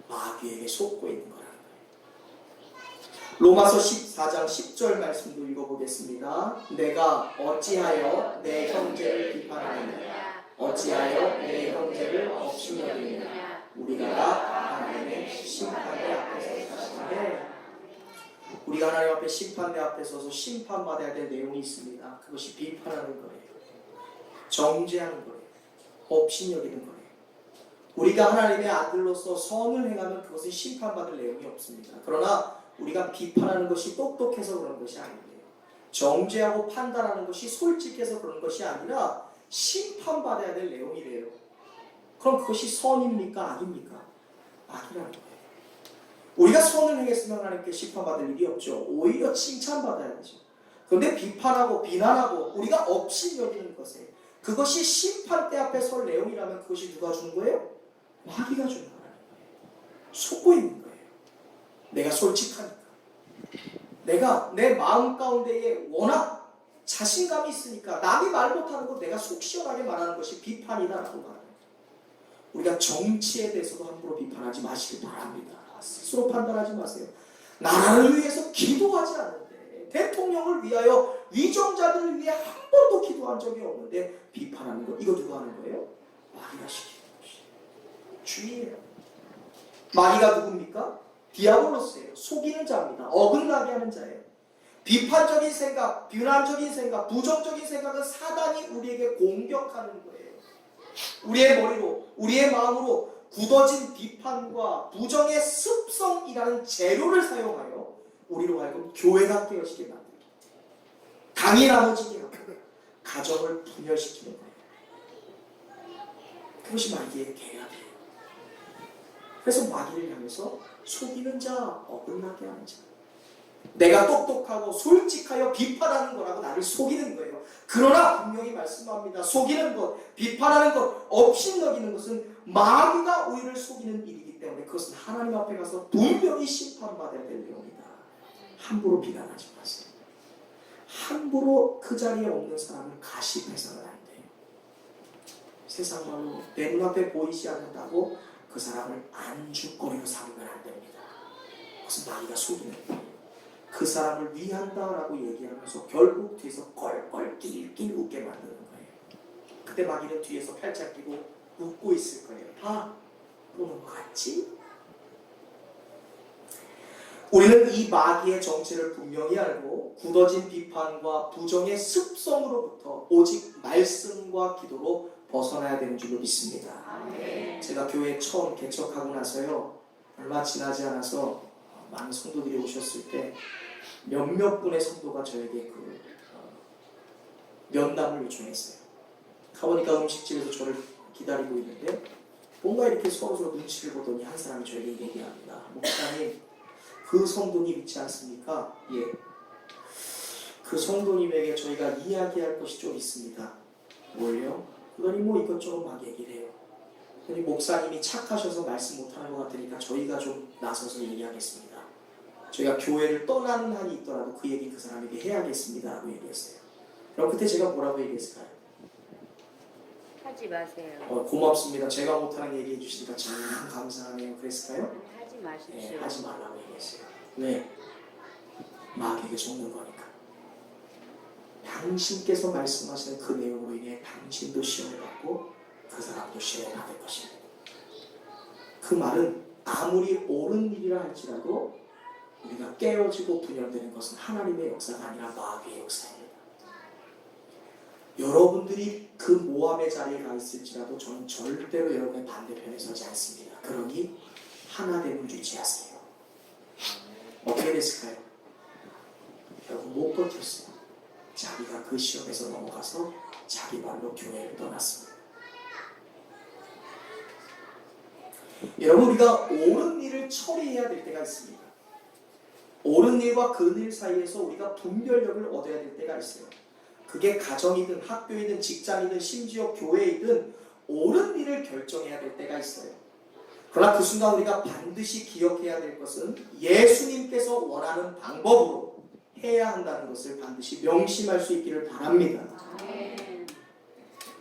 마귀에게 속고 있는 거라는 거예요. 로마서 14장 10절 말씀도 읽어보겠습니다. 내가 어찌하여 내 형제를 비판하느냐, 어찌하여 내 형제를 업신여기느냐, 우리가 하나님의 심판대 앞에 서서, 우리가 하나님 앞에 심판대 앞에 서서 심판받아야 될 내용이 있습니다. 그것이 비판하는 거예요. 정죄하는 거예요. 업신여기는 거예요. 우리가 하나님의 아들로서 선을 행하면 그것은 심판받을 내용이 없습니다. 그러나 우리가 비판하는 것이 똑똑해서 그런 것이 아니에요. 정죄하고 판단하는 것이 솔직해서 그런 것이 아니라 심판받아야 될 내용이래요. 그럼 그것이 선입니까? 악입니까? 악이라는 거예요. 우리가 선을 행했으면 하나님께 심판받을 일이 없죠. 오히려 칭찬받아야 되죠. 그런데 비판하고 비난하고 우리가 업신여기는 것에, 그것이 심판대 앞에 설 내용이라면 그것이 누가 주는 거예요? 마귀가 주는 거라는 거예요. 속고 있는 거예요. 내가 솔직하니까, 내가 내 마음 가운데에 워낙 자신감이 있으니까 남이 말 못하는 거 내가 속 시원하게 말하는 것이 비판이다라고 말합니다. 우리가 정치에 대해서도 함부로 비판하지 마시길 바랍니다. 스스로 판단하지 마세요. 나라를 위해서 기도하지 않는데, 대통령을 위하여, 위정자들을 위해 한 번도 기도한 적이 없는데 비판하는 거, 이거 누가 하는 거예요? 마귀가 시키는 것이에요. 주의해요. 마귀가 누굽니까? 디아블로스예요. 속이는 자입니다. 어긋나게 하는 자예요. 비판적인 생각, 비난적인 생각, 부정적인 생각은 사단이 우리에게 공격하는 거예요. 우리의 머리로, 우리의 마음으로 굳어진 비판과 부정의 습성이라는 재료를 사용하여 우리로 하여금 교회가 깨어지게 만들고, 당이 나눠지게 하고, 가정을 분열시키는 거예요. 그것이 마귀의 계략이에요. 그래서 마귀를 향해서 속이는 자, 어긋나게 하는 자, 내가 똑똑하고 솔직하여 비판하는 거라고 나를 속이는 거예요. 그러나 분명히 말씀합니다. 속이는 것, 비판하는 것, 업신여기는 것은 마귀가 우리를 속이는 일이기 때문에 그것은 하나님 앞에 가서 분명히 심판받아야 될 내용이다. 함부로 비난하지 마세요. 함부로 그 자리에 없는 사람을 가십해서는 안 돼요. 세상 말로 내 눈앞에 보이지 않는다고 그 사람을 안주거리로 삼으면 안 됩니다. 그것은 마귀가 속이는 거예요. 그 사람을 위한다라고 얘기하면서 결국 뒤에서 껄껄 낄낄 웃게 만드는 거예요. 그때 마귀는 뒤에서 팔짱 끼고 웃고 있을 거예요. 봐, 보는 것 같지? 우리는 이 마귀의 정체를 분명히 알고 굳어진 비판과 부정의 습성으로부터 오직 말씀과 기도로 벗어나야 되는 줄로 믿습니다. 제가 교회 처음 개척하고 나서요, 얼마 지나지 않아서 많은 성도들이 오셨을 때 몇몇 분의 성도가 저에게 면담을 요청했어요. 가보니까 음식집에서 저를 기다리고 있는데 뭔가 이렇게 서로 눈치를 보더니 한 사람이 저에게 얘기합니다. 목사님, 그 성도님 있지 않습니까? 예. 그 성도님에게 저희가 이야기할 것이 좀 있습니다. 뭘요? 그러니 뭐 이것저것 막 얘기를 해요. 그러니 목사님이 착하셔서 말씀 못하는 것 같으니까 저희가 좀 나서서 얘기하겠습니다. 저희가 교회를 떠나는 한이 있더라도 그 얘기 그 사람에게 해야겠습니다 라고 얘기했어요. 그럼 그때 제가 뭐라고 얘기했을까요? 하지 마세요. 고맙습니다. 제가 못하는 얘기해 주시니까 참 감사하네요. 그랬을까요? 하지 마십시오. 네, 하지 말라고 얘기했어요. 왜? 마귀에게 속는 거니까. 당신께서 말씀하시는 그 내용으로 인해 당신도 시험을 받고 그 사람도 시험을 받을 것입니다. 그 말은 아무리 옳은 일이라 할지라도 우리가 깨어지고 분열되는 것은 하나님의 역사가 아니라 마귀의 역사입니다. 여러분들이 그 모함의 자리에 가 있을지라도 저는 절대로 여러분의 반대편에 서지 않습니다. 그러니 하나됨을 유지하세요. 어떻게 됐을까요? 결국 못 버텼어요. 자기가 그 시험에서 넘어가서 자기 발로 교회를 떠났습니다. 여러분, 우리가 옳은 일을 처리해야 될 때가 있습니다. 옳은 일과 그 일 사이에서 우리가 분별력을 얻어야 될 때가 있어요. 그게 가정이든 학교이든 직장이든 심지어 교회이든 옳은 일을 결정해야 될 때가 있어요. 그러나 그 순간 우리가 반드시 기억해야 될 것은 예수님께서 원하는 방법으로 해야 한다는 것을 반드시 명심할 수 있기를 바랍니다.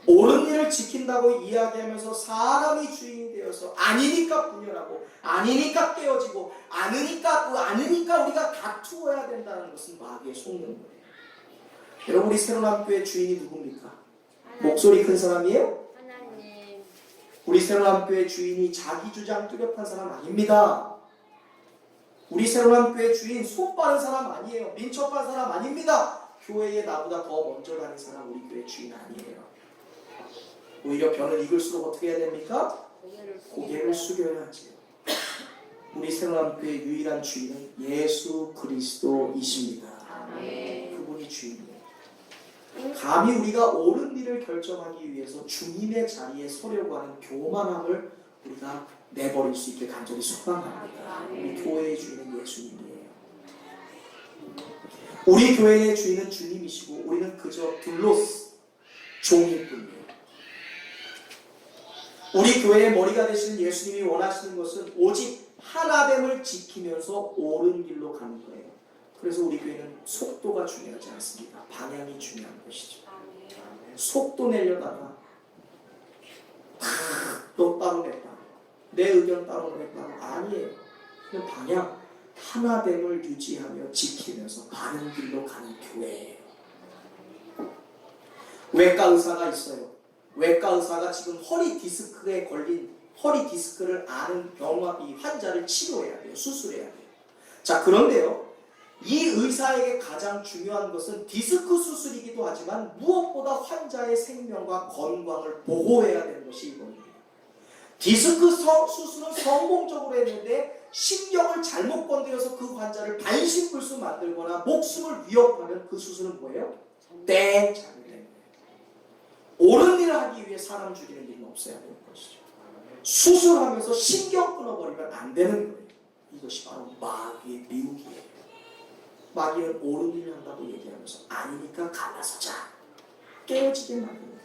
옳은 일을 지킨다고 이야기하면서 사람이 주인이 되어서 아니니까 분열하고 아니니까 깨어지고 아니니까 우리가 다투어야 된다는 것은 마귀에 속는 거예요. 여러분, 우리 새로남교회 주인이 누굽니까? 목소리 큰 사람이에요? 하나님. 우리 새로남교회 주인이 자기 주장 뚜렷한 사람 아닙니다. 우리 새로남교회 주인 손 빠른 사람 아니에요. 민첩한 사람 아닙니다. 교회에 나보다 더 먼저 가는 사람 우리 교회 주인 아니에요. 오히려 변을 익을수록 어떻게 해야 됩니까? 고개를 숙여야 하지요. 우리 새로남교회 유일한 주인은 예수 그리스도이십니다. 그분이 주인이에요. 감히 우리가 옳은 일을 결정하기 위해서 주님의 자리에 서려고 하는 교만함을 우리가 내버릴 수 있게 간절히 소망합니다. 우리 교회의 주인은 예수님이에요. 우리 교회의 주인은 주님이시고 우리는 그저 둘로스 종일 뿐이에요. 우리 교회의 머리가 되시는 예수님이 원하시는 것은 오직 하나됨을 지키면서 옳은 길로 가는 거예요. 그래서 우리 교회는 속도가 중요하지 않습니다. 방향이 중요한 것이죠. 속도 내려다가 너 따로 내 따로 내 의견 따로 내 따로 아니에요. 그 방향 하나됨을 유지하며 지키면서 바른 길로 가는 교회예요. 외과 의사가 있어요. 외과 의사가 지금 허리 디스크에 걸린 허리 디스크를 아는 병원비 환자를 치료해야 돼요. 수술해야 돼요. 자, 그런데요. 이 의사에게 가장 중요한 것은 디스크 수술이기도 하지만 무엇보다 환자의 생명과 건강을 보호해야 되는 것이 이겁니다. 디스크 수술은 성공적으로 했는데 신경을 잘못 건드려서 그 환자를 반신불수 만들거나 목숨을 위협하면 그 수술은 뭐예요? 땡! 잘못된 거예요. 옳은 일을 하기 위해 사람 죽이는 일은 없어야 되는 것이죠. 수술하면서 신경 끊어버리면 안 되는 거예요. 이것이 바로 마귀의 미혹이에요. 마귀는 옳은 일을 한다고 얘기하면서 아니니까 갈라서자 깨어지게 만드는 거예요.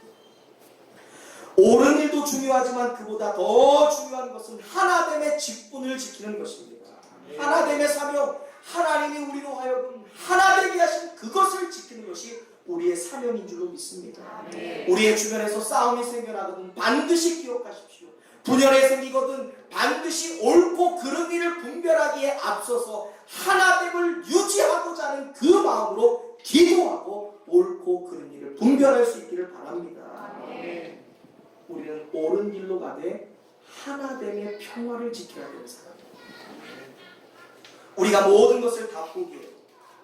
옳은 일도 중요하지만 그보다 더 중요한 것은 하나됨의 직분을 지키는 것입니다. 하나됨의 사명, 하나님이 우리로 하여금 하나되게 하신 그것을 지키는 것이 우리의 사명인 줄로 믿습니다. 우리의 주변에서 싸움이 생겨나거든 반드시 기억하십시오. 분열이 생기거든 반드시 옳고 그른 일을 분별하기에 앞서서 하나됨을 유지하고자 하는 그 마음으로 기도하고 옳고 그른 일을 분별할 수 있기를 바랍니다. 우리는 옳은 길로 가되 하나됨의 평화를 지켜야 되는 사람입니다. 우리가 모든 것을 다 포기해요.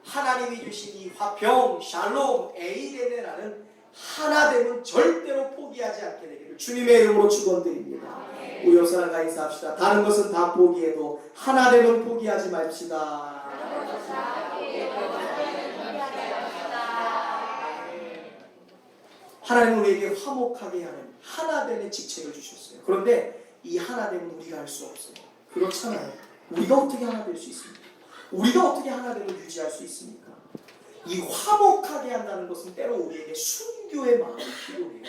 하나님이 주신 이 화평, 샬롬, 에이레네라는 하나됨은 절대로 포기하지 않게 되기를 주님의 이름으로 축원드립니다. 우리 옆 사람과 인사합시다. 다른 것은 다 포기해도 하나됨은 포기하지 맙시다. 하나님은 우리에게 화목하게 하는 하나됨의 직책을 주셨어요. 그런데 이 하나됨은 우리가 할 수 없어요. 그렇잖아요. 우리가 어떻게 하나 될 수 있습니까? 우리가 어떻게 하나됨을 유지할 수 있습니까? 이 화목하게 한다는 것은 때로 우리에게 순교의 마음이 필요해요.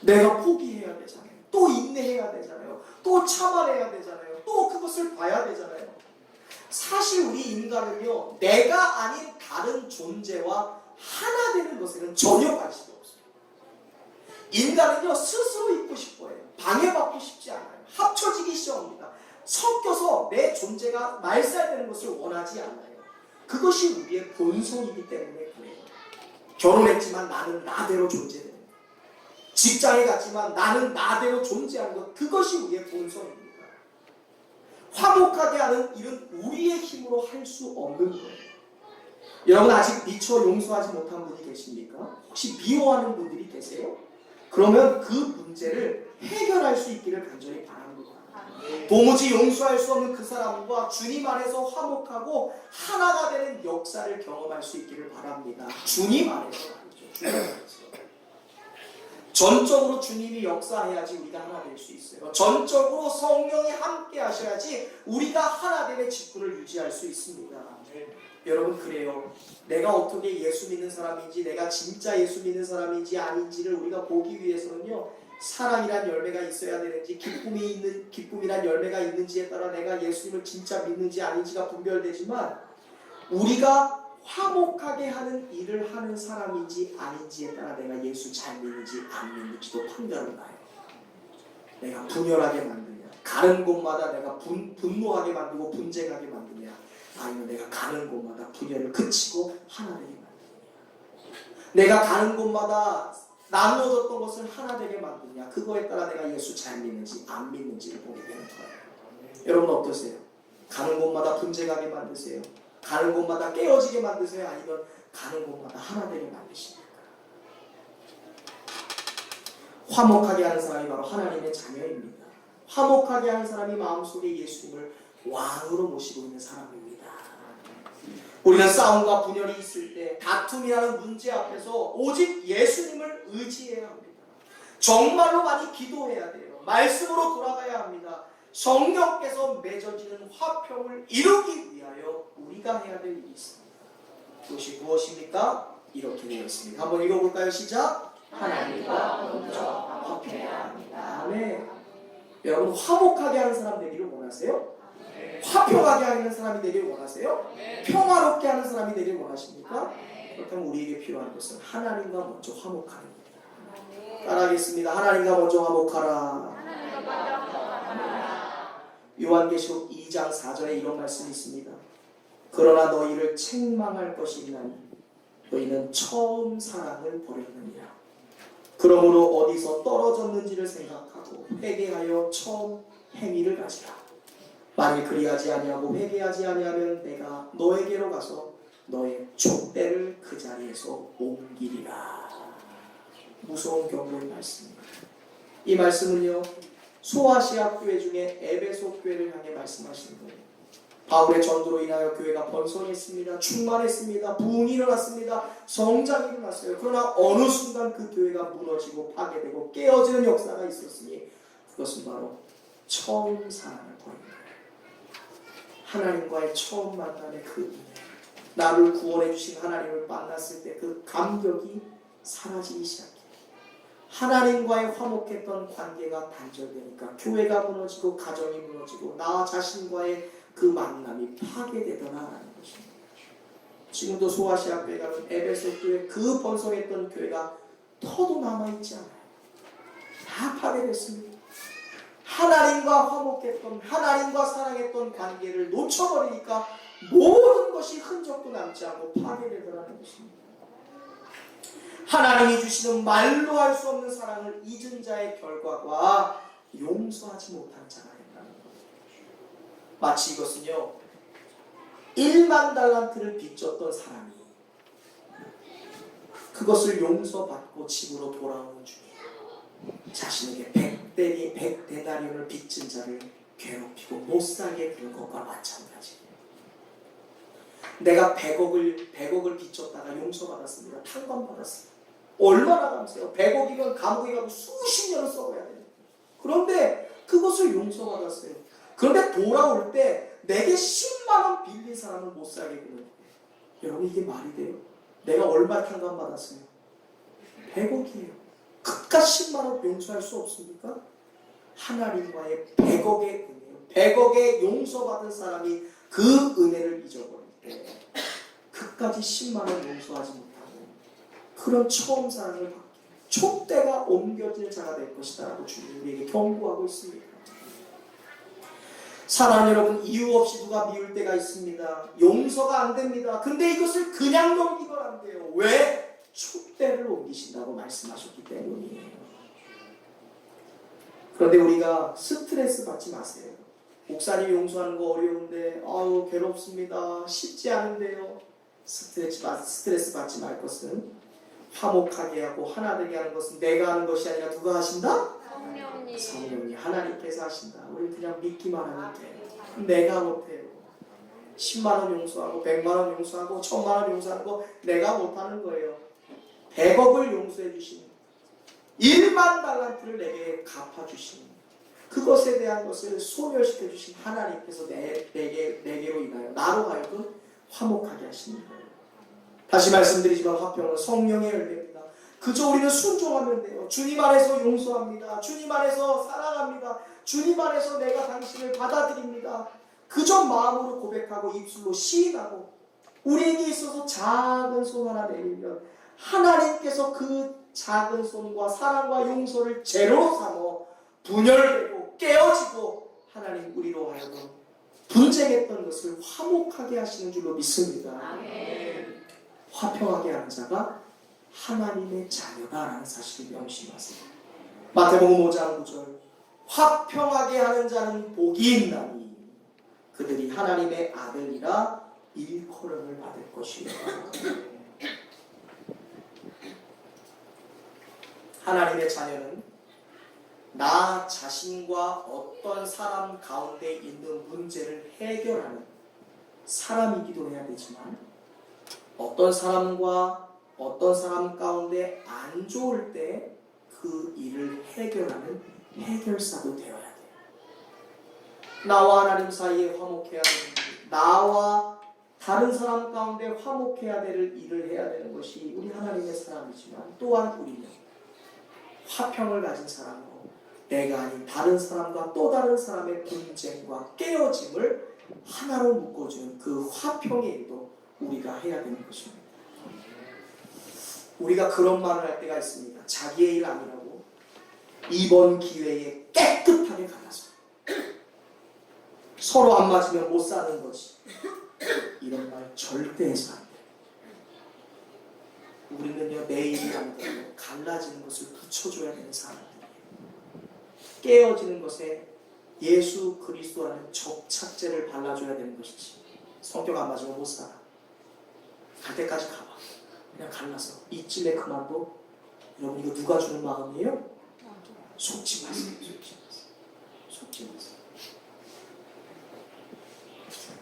내가 포기해야 되잖아요. 또 인내해야 되잖아요. 또 참아내야 되잖아요. 또 그것을 봐야 되잖아요. 사실 우리 인간은요, 내가 아닌 다른 존재와 하나 되는 것에는 전혀 관심이 없어요. 인간은요, 스스로 있고 싶어요. 방해받고 싶지 않아요. 합쳐지기 시작합니다. 섞여서 내 존재가 말살되는 것을 원하지 않아요. 그것이 우리의 본성이기 때문에 그래요. 결혼했지만 나는 나대로 존재되는 것. 직장에 갔지만 나는 나대로 존재하는 것. 그것이 우리의 본성입니다. 화목하게 하는 일은 우리의 힘으로 할 수 없는 거예요. 여러분 아직 미처 용서하지 못한 분이 계십니까? 혹시 미워하는 분들이 계세요? 그러면 그 문제를 해결할 수 있기를 간절히 바랍니다. 도무지 용서할 수 없는 그 사람과 주님 안에서 화목하고 하나가 되는 역사를 경험할 수 있기를 바랍니다. 주님 안에서 말이죠. 주님 안에서. 전적으로 주님이 역사해야지 우리가 하나 될 수 있어요. 전적으로 성령이 함께 하셔야지 우리가 하나됨의 직분을 유지할 수 있습니다. 여러분 그래요. 내가 어떻게 예수 믿는 사람인지, 내가 진짜 예수 믿는 사람인지 아닌지를 우리가 보기 위해서는요, 사랑이란 열매가 있어야 되는지, 기쁨이란 열매가 있는지에 따라 내가 예수님을 진짜 믿는지 아닌지가 분별되지만, 우리가 화목하게 하는 일을 하는 사람인지 아닌지에 따라 내가 예수 잘 믿는지 안 믿는지도 판별을 나요. 내가 분열하게 만드냐, 가는 곳마다 내가 분노하게 만들고 분쟁하게 만드냐, 아니면 내가 가는 곳마다 분열을 그치고 하나 되게 만드냐, 내가 가는 곳마다 나누어졌던 것을 하나 되게 만드냐, 그거에 따라 내가 예수 잘 믿는지 안 믿는지를 보게 되는 거예요. 여러분 어떠세요? 가는 곳마다 분쟁하게 만드세요? 가는 곳마다 깨어지게 만드세요? 아니면 가는 곳마다 하나 되게 만드십니까? 화목하게 하는 사람이 바로 하나님의 자녀입니다. 화목하게 하는 사람이 마음속에 예수님을 왕으로 모시고 있는 사람입니다. 우리는 싸움과 분열이 있을 때, 다툼이라는 문제 앞에서 오직 예수님을 의지해야 합니다. 정말로 많이 기도해야 돼요. 말씀으로 돌아가야 합니다. 성령께서 맺어지는 화평을 이루기 위하여 우리가 해야 될 일이 있습니다. 그것이 무엇입니까? 이렇게 되어 있습니다. 한번 읽어볼까요? 시작! 하나님과 먼저 화평해야 합니다. 아멘. 여러분 화목하게 하는 사람 되기를 원하세요? 화평하게 하는 사람이 되길 원하세요? 평화롭게 하는 사람이 되길 원하십니까? 그렇다면 우리에게 필요한 것은 하나님과 먼저 화목하는 겁니다. 따라하겠습니다. 하나님과 먼저 화목하라. 요한계시록 2장 4절에 이런 말씀이 있습니다. 그러나 너희를 책망할 것이 있나니 너희는 처음 사랑을 버렸느니라. 그러므로 어디서 떨어졌는지를 생각하고 회개하여 처음 행위를 가지라. 만일 그리하지 아니하고 회개하지 아니하면 내가 너에게로 가서 너의 촛대를 그 자리에서 옮기리라. 무서운 경고의 말씀입니다. 이 말씀은요, 소아시아 교회 중에 에베소 교회를 향해 말씀하시는 거예요. 바울의 전도로 인하여 교회가 번성했습니다. 충만했습니다. 부흥이 일어났습니다. 성장이 일어났어요. 그러나 어느 순간 그 교회가 무너지고 파괴되고 깨어지는 역사가 있었으니 그것은 바로 처음 사랑을 버린 거예요. 하나님과의 처음 만남의 그 은혜, 나를 구원해 주신 하나님을 만났을 때 그 감격이 사라지기 시작해요. 하나님과의 화목했던 관계가 단절되니까 교회가 무너지고 가정이 무너지고 나 자신과의 그 만남이 파괴되더라라는 것입니다. 지금도 소아시아 교회가 에베소 교회, 그 번성했던 교회가 터도 남아있지 않아요. 다 파괴됐습니다. 하나님과 화목했던, 하나님과 사랑했던 관계를 놓쳐버리니까 모든 것이 흔적도 남지 않고 파괴되더라는 것입니다. 하나님이 주시는 말로 할 수 없는 사랑을 잊은 자의 결과가 용서하지 못한 자가 된다는 거예요. 마치 이것은요, 1만 달란트를 빚졌던 사람이 그것을 용서받고 집으로 돌아오는 중이에요. 자신에게 100데나리온을 빚진 자를 괴롭히고 못살게 구는 것과 마찬가지예요. 내가 100억을 빚졌다가 용서받았습니다. 탕감받았습니다. 얼마나 감사해요. 100억이면 감옥에 가도 수십 년을 썩어야 돼요. 그런데 그것을 용서받았어요. 그런데 돌아올 때 내게 10만 원 빌린 사람을 못 살게 구는 거예요. 여러분 이게 말이 돼요? 내가 얼마 탕감받았어요? 100억이에요. 그깟 10만 원 용서할 수 없습니까? 하나님과의 100억의 은혜요. 100억의 용서받은 사람이 그 은혜를 잊어버릴 때 그까지 10만 원 용서하지 못하고 그런 처음 사랑을 받게 촛대가 옮겨질 자가 될 것이다 라고 주님이 우리에게 경고하고 있습니다. 사랑하는 여러분, 이유 없이 누가 미울 때가 있습니다. 용서가 안 됩니다. 근데 이것을 그냥 넘기면 안 돼요. 왜? 촛대를 옮기신다고 말씀하셨기 때문이에요. 그런데 우리가 스트레스 받지 마세요. 목사님 용서하는 거 어려운데 아유 괴롭습니다. 쉽지 않은데요. 스트레스 받지 말 것은 화목하게 하고 하나 되게 하는 것은 내가 하는 것이 아니라 누가 하신다? 성령이 하나님께서 하신다. 우리 그냥 믿기만 하면 돼요. 내가 못해요. 10만 원 용서하고 100만 원 용서하고 1000만 원 용서하는 거 내가 못하는 거예요. 100억을 용서해 주시는 1만 달란트를 내게 갚아주시는 그것에 대한 것을 소멸시켜 주신 하나님께서 내게로 인하여 나로 하여금 화목하게 하시는 거예요. 다시 말씀드리지만 화평은 성령의 열매입니다. 그저 우리는 순종하면 돼요. 주님 안에서 용서합니다. 주님 안에서 사랑합니다. 주님 안에서 내가 당신을 받아들입니다. 그저 마음으로 고백하고 입술로 시인하고 우리에게 있어서 작은 손 하나 내밀면 하나님께서 그 작은 손과 사랑과 용서를 제로 삼어 분열되고 깨어지고 하나님 우리로 하여금 분쟁했던 것을 화목하게 하시는 줄로 믿습니다. 아멘. 화평하게 하는 자가 하나님의 자녀다라는 사실을 명심하세요. 마태복음 5장 9절 화평하게 하는 자는 복이 있나니 그들이 하나님의 아들이라 일컬음을 받을 것이다. 하나님의 자녀는 나 자신과 어떤 사람 가운데 있는 문제를 해결하는 사람이기도 해야 되지만 어떤 사람과 어떤 사람 가운데 안 좋을 때 그 일을 해결하는 해결사도 되어야 돼요. 나와 하나님 사이에 화목해야 되는 일, 나와 다른 사람 가운데 화목해야 될 일을 해야 되는 것이 우리 하나님의 사람이지만 또한 우리는 화평을 가진 사람으로 내가 아닌 다른 사람과 또 다른 사람의 분쟁과 깨어짐을 하나로 묶어주는 그 화평의 일도 우리가 해야 되는 것입니다. 우리가 그런 말을 할 때가 있습니다. 자기의 일 아니라고 이번 기회에 깨끗하게 갈라서 서로 안 맞으면 못 사는 거지. 이런 말 절대 해서 안 돼요. 우리는요 내 일이 아니고 갈라지는 것을 붙여줘야 되는 사람들이에요. 깨어지는 것에 예수 그리스도라는 접착제를 발라줘야 되는 것이지. 성격 안 맞으면 못 살아. 갈 때까지 가봐. 그냥 갈라서 이쯤에 그만둬. 여러분 이거 누가 주는 마음이에요? 속지 마세요. 속지 마세요.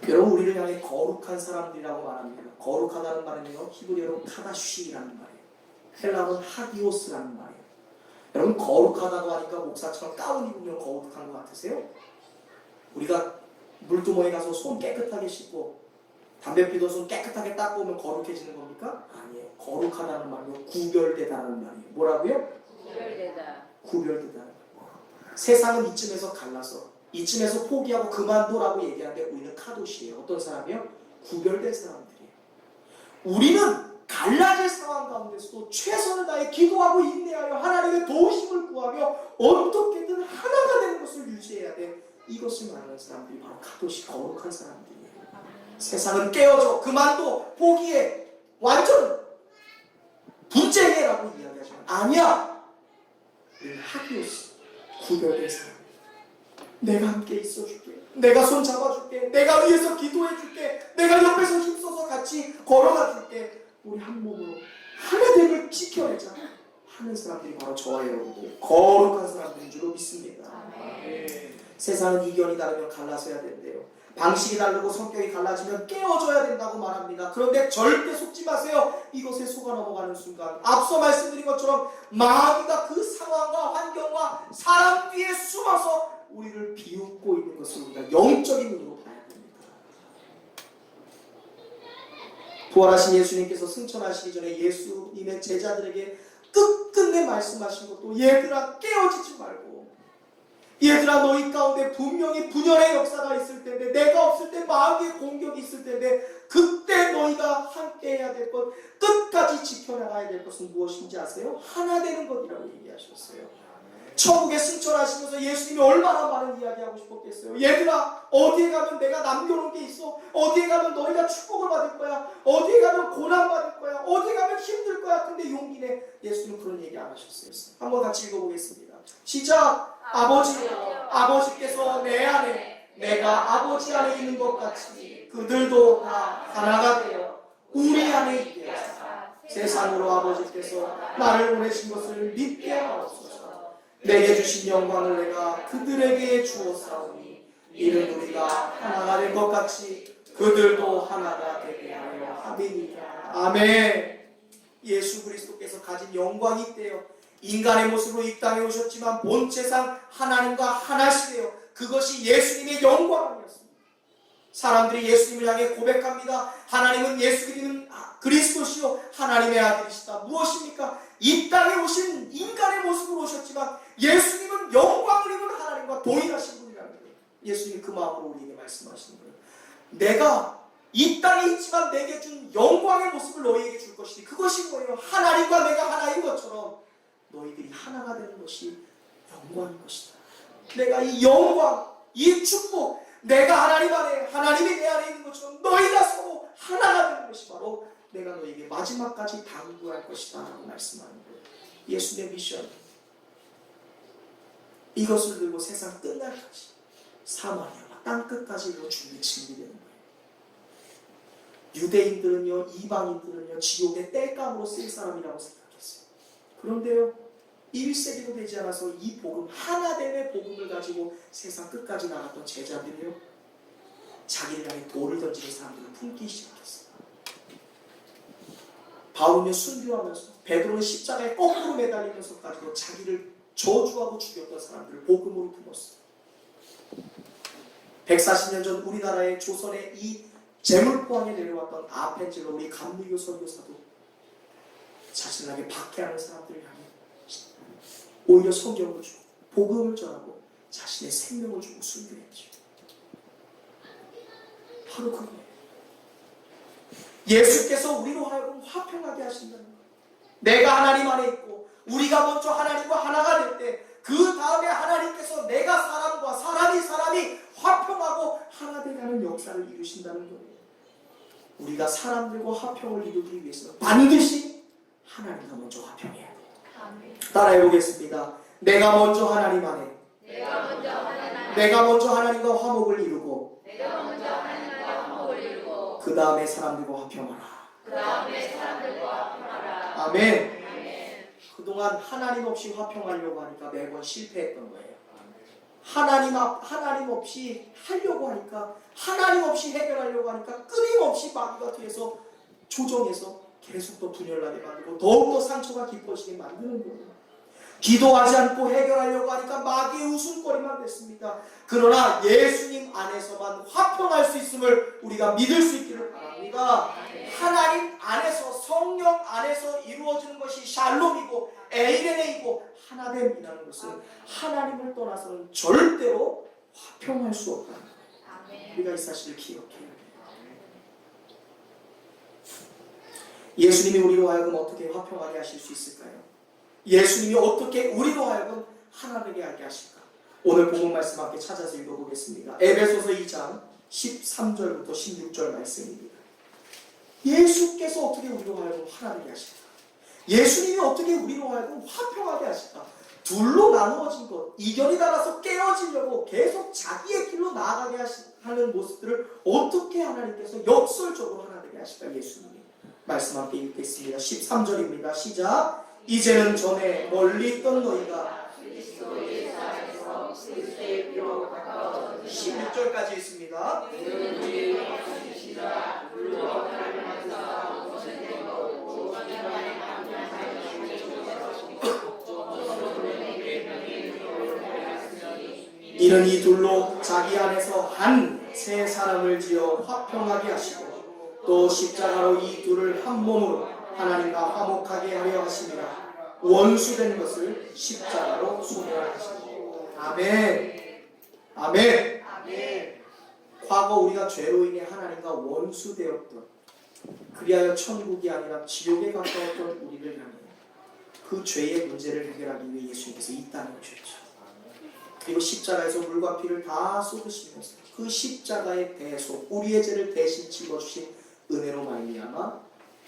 여러분 우리를 향해 거룩한 사람들이라고 말합니다. 거룩하다는 말은요 히브리어로 카다쉬라는 말이에요. 헬라어는 하기오스라는 말이에요. 여러분 거룩하다고 하니까 목사처럼 가운 입으면 거룩한 것 같으세요? 우리가 물두멍에 가서 손 깨끗하게 씻고 담배 피던 손 깨끗하게 닦고 오면 거룩해지는 겁니까? 아니에요. 거룩하다는 말로 구별되다는 말이에요. 뭐라고요? 구별되다는 말이에요. 세상은 이쯤에서 갈라서 이쯤에서 포기하고 그만둬라고 얘기하는데 우리는 카도시예요. 어떤 사람이요? 구별된 사람들이에요. 우리는 갈라질 상황 가운데서도 최선을 다해 기도하고 인내하여 하나님의 도우심을 구하며 어떻게든 하나가 되는 것을 유지해야 돼. 이것을 말하는 사람들이 바로 카도시 거룩한 사람들이에요. 세상은 깨어져 그만둬 포기해 완전 분쟁해라고 이야기하지만 아니야. 우리는 하기오스 구별된 사람. 내가 함께 있어줄게. 내가 손 잡아줄게. 내가 위에서 기도해줄게. 내가 옆에서 힘써서 같이 걸어가줄게. 우리 한 몸으로 하나됨을 지켜내자. 하는 사람들이 바로 저와 여러분들 거룩한 사람들인 줄로 믿습니다. 세상은 이견이 다르면 갈라서야 된대요. 방식이 다르고 성격이 갈라지면 깨어져야 된다고 말합니다. 그런데 절대 속지 마세요. 이것에 속아 넘어가는 순간 앞서 말씀드린 것처럼 마귀가 그 상황과 환경과 사람 뒤에 숨어서 우리를 비웃고 있는 것을 우리가 영적인 눈으로 봐야 됩니다. 부활하신 예수님께서 승천하시기 전에 예수님의 제자들에게 끝끝내 말씀하신 것도 얘들아 깨어지지 말고, 얘들아 너희 가운데 분명히 분열의 역사가 있을 텐데, 내가 없을 때 마귀의 공격이 있을 텐데, 그때 너희가 함께 해야 될 것, 끝까지 지켜나가야 될 것은 무엇인지 아세요? 하나 되는 것이라고 얘기하셨어요. 천국에 승천하시면서 예수님이 얼마나 많은 이야기하고 싶었겠어요. 얘들아 어디에 가면 내가 남겨놓은 게 있어. 어디에 가면 너희가 축복을 받을 거야. 어디에 가면 고난 받을 거야. 어디에 가면 힘들 거야. 근데 용기 내. 예수님은 그런 얘기 안 하셨어요. 한번 같이 읽어보겠습니다. 시작. 아버지께서 내 안에, 내가 아버지 안에 있는 것 같이 그들도 다 하나가 되어 우리 안에 있게 하사 세상으로 아버지께서 나를 보내신 것을 믿게 하옵소서. 내게 주신 영광을 내가 그들에게 주었사오니 이는 우리가 하나가 된 것 같이 그들도 하나가 되게 하여 함이니라. 아멘. 예수 그리스도께서 가진 영광이 있대요. 인간의 모습으로 이 땅에 오셨지만 본체상 하나님과 하나시되어 그것이 예수님의 영광이었습니다. 사람들이 예수님을 향해 고백합니다. 하나님은 예수님은 그리스도시요 하나님의 아들이시다. 무엇입니까? 이 땅에 오신 인간의 모습으로 오셨지만 예수님은 영광을 입은 하나님과 동일하신 분이라는 거예요. 예수님이 그 마음으로 우리에게 말씀하시는 거예요. 내가 이 땅에 있지만 내게 준 영광의 모습을 너희에게 줄 것이니 그것이 뭐예요? 하나님과 내가 하나인 것처럼 너희들이 하나가 되는 것이 영광인 것이다. 내가 이 영광, 이 축복, 내가 하나님 안에, 하나님이 내 안에 있는 것처럼 너희가 서로 하나가 되는 것이 바로 내가 너희에게 마지막까지 당부할 것이다 라고 말씀하는 거예요. 예수님의 미션, 이것을 들고 세상 끝날까지 사마리아와 땅끝까지 이루어 주님의 진리 되는 거예요. 유대인들은요, 이방인들은요 지옥의 땔감으로 쓸 사람이라고 생각했어요. 그런데요 1세기도 되지 않아서 이 복음, 하나됨의 복음을 가지고 세상 끝까지 나갔던 제자들이요 자기를 향해 돌을 던지는 사람들을 품기 시작했어요. 바울은 순교하면서, 베드로는 십자가에 거꾸로 매달리면서까지도 자기를 저주하고 죽였던 사람들을 복음으로 품었어요. 140년 전 우리나라의 조선의 이 재물포항에 내려왔던 아펜젤로 우리 감리교 선교사도 자신에게 박해하는 사람들을 향해 오히려 성경을 주고 복음을 전하고 자신의 생명을 주고 순교했죠. 바로 그거예요. 예수께서 우리로 하여금 화평하게 하신다는 거예요. 내가 하나님 안에 있고 우리가 먼저 하나님과 하나가 될 때 그 다음에 하나님께서 내가 사람과 사람이 화평하고 하나 되가는 역사를 이루신다는 거예요. 우리가 사람들과 화평을 이루기 위해서는 반드시 하나님과 먼저 화평해야 돼요. 따라해 보겠습니다. 내가 먼저 하나님 안에, 내가 먼저 하나님과 화목을 이루고 그 다음에 사람들과 화평하라. 아멘. 그동안 하나님 없이 화평하려고 하니까 매번 실패했던 거예요. 하나님 없이 하려고 하니까, 하나님 없이 해결하려고 하니까 끊임없이 마귀가 뒤에서 조정해서 계속 더 분열나게 만들고 더욱더 상처가 깊어지게 만드는 거예요. 기도하지 않고 해결하려고 하니까 마귀의 웃음거리만 됐습니다. 그러나 예수님 안에서만 화평할 수 있음을 우리가 믿을 수 있기를 바랍니다. 하나님 안에서, 성령 안에서 이루어지는 것이 샬롬이고 에이레네이고 하나됨이라는 것은 하나님을 떠나서는 절대로 화평할 수 없다는 거예요. 우리가 이 사실을 기억해야 돼요. 예수님이 우리로 하여금 어떻게 화평하게 하실 수 있을까요? 예수님이 어떻게 우리로 하여금 하나되게 하게 하실까? 오늘 본문 말씀 함께 찾아서 읽어보겠습니다. 에베소서 2장 13절부터 16절 말씀입니다. 예수께서 어떻게 우리로 하여금 하나되게 하실까? 예수님이 어떻게 우리로 하여금 화평하게 하실까? 둘로 나누어진 것, 이견이 달아서 깨어지려고 계속 자기의 길로 나아가게 하는 모습들을 어떻게 하나님께서 역설적으로 하나되게 하실까? 예수님이 말씀 함께 읽겠습니다. 13절입니다. 시작. 이제는 전에 멀리 있던 너희가 16절까지 있습니다. 이는 이 둘로 자기 안에서 한 새 사람을 지어 화평하게 하시고 또 십자가로 이 둘을 한 몸으로 하나님과 화목하게 하려 하심이라. 원수된 것을 십자가로 소멸하시고. 아멘. 아멘. 과거 우리가 죄로 인해 하나님과 원수되었던, 그리하여 천국이 아니라 지옥에 가까웠던 우리를 향해 그 죄의 문제를 해결하기 위해 예수님께서 이 땅에 오셨죠. 그리고 십자가에서 물과 피를 다 쏟으시면서 그 십자가의 대속, 우리의 죄를 대신 짊어주신 은혜로 말미암아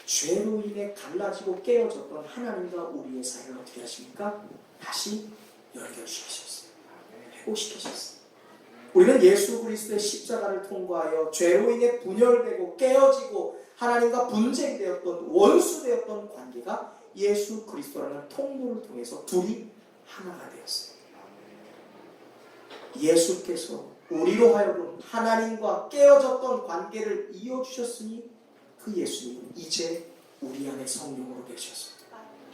죄로 인해 갈라지고 깨어졌던 하나님과 우리의 사이를 어떻게 하십니까? 다시 연결시키셨어요. 회복시키셨어요. 우리는 예수 그리스도의 십자가를 통과하여 죄로 인해 분열되고 깨어지고 하나님과 분쟁되었던, 원수되었던 관계가 예수 그리스도라는 통로를 통해서 둘이 하나가 되었어요. 예수께서 우리로 하여금 하나님과 깨어졌던 관계를 이어주셨으니 그 예수님은 이제 우리 안에 성령으로 계셔서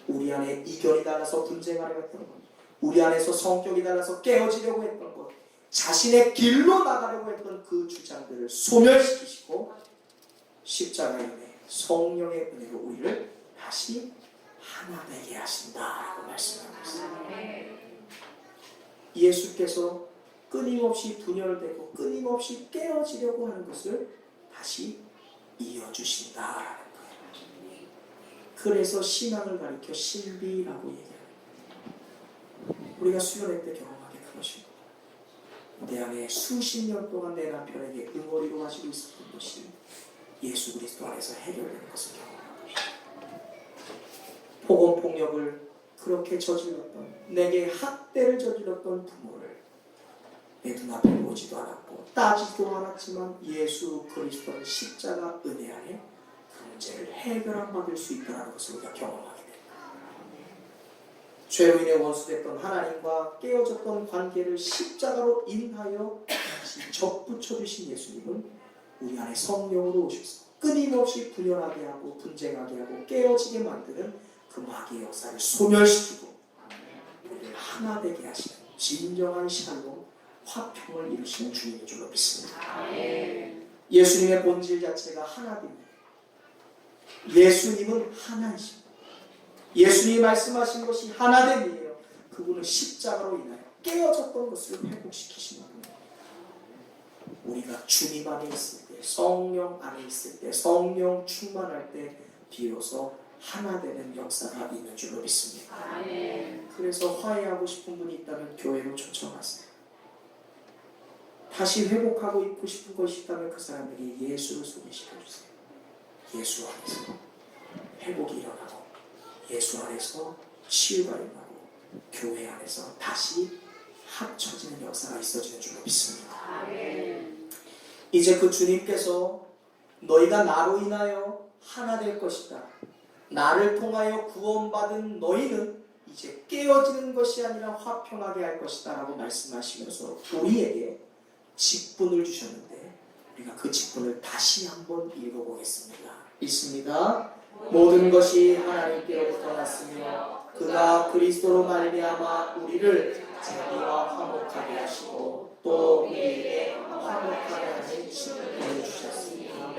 우리 안에 이견이 달라서 분쟁하려고 했던 것, 우리 안에서 성격이 달라서 깨어지려고 했던 것, 자신의 길로 나가려고 했던 그 주장들을 소멸시키시고 십자가의 은혜, 성령의 은혜로 우리를 다시 하나 되게 하신다라고 말씀하고 있습니다. 예수께서 끊임없이 분열되고 끊임없이 깨어지려고 하는 것을 다시 이어주신다라는 거예요. 그래서 신앙을 가리켜 신비라고 얘기합니다. 우리가 수련회 때 경험하게 그것입니다. 내 안에 수십 년 동안 내 남편에게 응어리로 가지고 있었던 것이 예수 그리스도 안에서 해결되는 것을 경험하고 있습니다. 폭언폭력을 그렇게 저질렀던, 내게 학대를 저질렀던 부모를 내 눈앞에 보지도 않았고 따지도 않았지만 예수 그리스도의 십자가 은혜 안에 그 문제를 해결받을 수 있다는 것을 우리가 경험하게 됩니다. 죄로 인해 원수됐던 하나님과 깨어졌던 관계를 십자가로 인하여 다시 접붙여 주신 예수님은 우리 안에 성령으로 오셔서 끊임없이 분열하게 하고 분쟁하게 하고 깨어지게 만드는 그 마귀의 역사를 소멸시키고 우리를 하나 되게 하시는 진정한 샬롬, 화평을 이루시는 주님인 줄로 믿습니다. 예수님의 본질 자체가 하나됨이에요. 예수님은 하나이십니다. 예수님이 말씀하신 것이 하나됨이에요. 그분은 십자가로 인하여 깨어졌던 것을 회복시키시는 분이에요. 우리가 주님 안에 있을 때, 성령 안에 있을 때, 성령 충만할 때 비로소 하나 되는 역사가 있는 줄로 믿습니다. 그래서 화해하고 싶은 분이 있다면 교회로 초청하세요. 다시 회복하고 있고 싶은 것이 있다면 그 사람에게 예수를 소개시켜주세요. 예수 안에서 회복이 일어나고 예수 안에서 치유가 일어나고 교회 안에서 다시 합쳐지는 역사가 있어지는 줄로 믿습니다. 이제 그 주님께서 너희가 나로 인하여 하나 될 것이다. 나를 통하여 구원받은 너희는 이제 깨어지는 것이 아니라 화평하게 할 것이다 라고 말씀하시면서 우리에게 직분을 주셨는데 우리가 그 직분을 다시 한번 읽어보겠습니다. 읽습니다. 모든 것이 하나님께로부터 났으며 그가 그리스도로 말미암아 우리를 자기와 화목하게 하시고 또 우리에게 화목하게 하신 직분을 주셨습니다.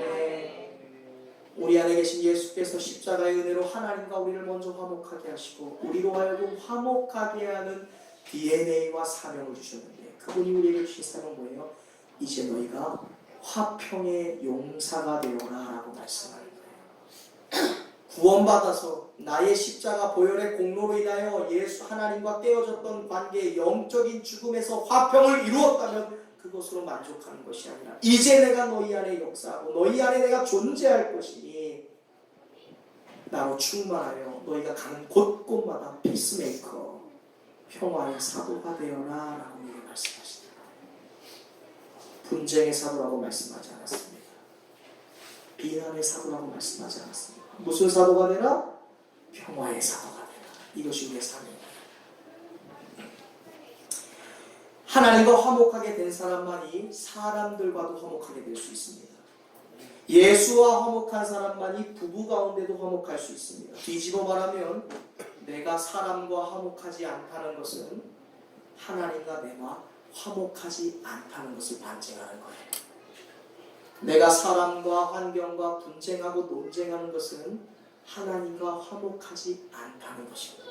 우리 안에 계신 예수께서 십자가의 은혜로 하나님과 우리를 먼저 화목하게 하시고 우리로 하여금 화목하게 하는 DNA와 사명을 주셨는데 그분이 우리에게 주신 사명은 뭐예요? 이제 너희가 화평의 용사가 되어라 라고 말씀하는 거예요. 구원받아서 나의 십자가 보혈의 공로로 인하여 예수 하나님과 깨어졌던 관계의 영적인 죽음에서 화평을 이루었다면 그것으로 만족하는 것이 아니라 이제 내가 너희 안에 역사하고 너희 안에 내가 존재할 것이니 나로 충만하여 너희가 가는 곳곳마다 피스메이커, 평화의 사도가 되어라 라고 말씀하시더라. 분쟁의 사도라고 말씀하지 않았습니다. 비난의 사도라고 말씀하지 않았습니다. 무슨 사도가 되라? 평화의 사도가 되라. 이것이 우리의 삶입니다. 하나님과 화목하게 된 사람만이 사람들과도 화목하게 될 수 있습니다. 예수와 화목한 사람만이 부부 가운데도 화목할 수 있습니다. 뒤집어 말하면 내가 사람과 화목하지 않다는 것은 하나님과 내가 화목하지 않다는 것을 반증하는 거예요. 내가 사람과 환경과 분쟁하고 논쟁하는 것은 하나님과 화목하지 않다는 것입니다.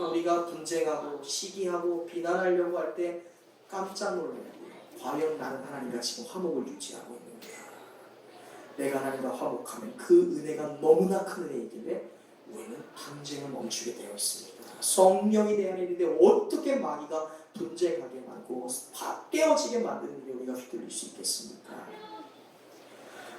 우리가 분쟁하고 시기하고 비난하려고 할 때 깜짝 놀라야 돼요. 과연 나는 하나님과 지금 화목을 유지하고 있는가? 내가 하나님과 화목하면 그 은혜가 너무나 큰 은혜이길래 우리는 분쟁을 멈추게 되어 있습니다. 성령이 내 안에 있는데 어떻게 마귀가 분쟁하게 만들고 깨어지게 만드는 일에 우리가 휘둘릴 수 있겠습니까?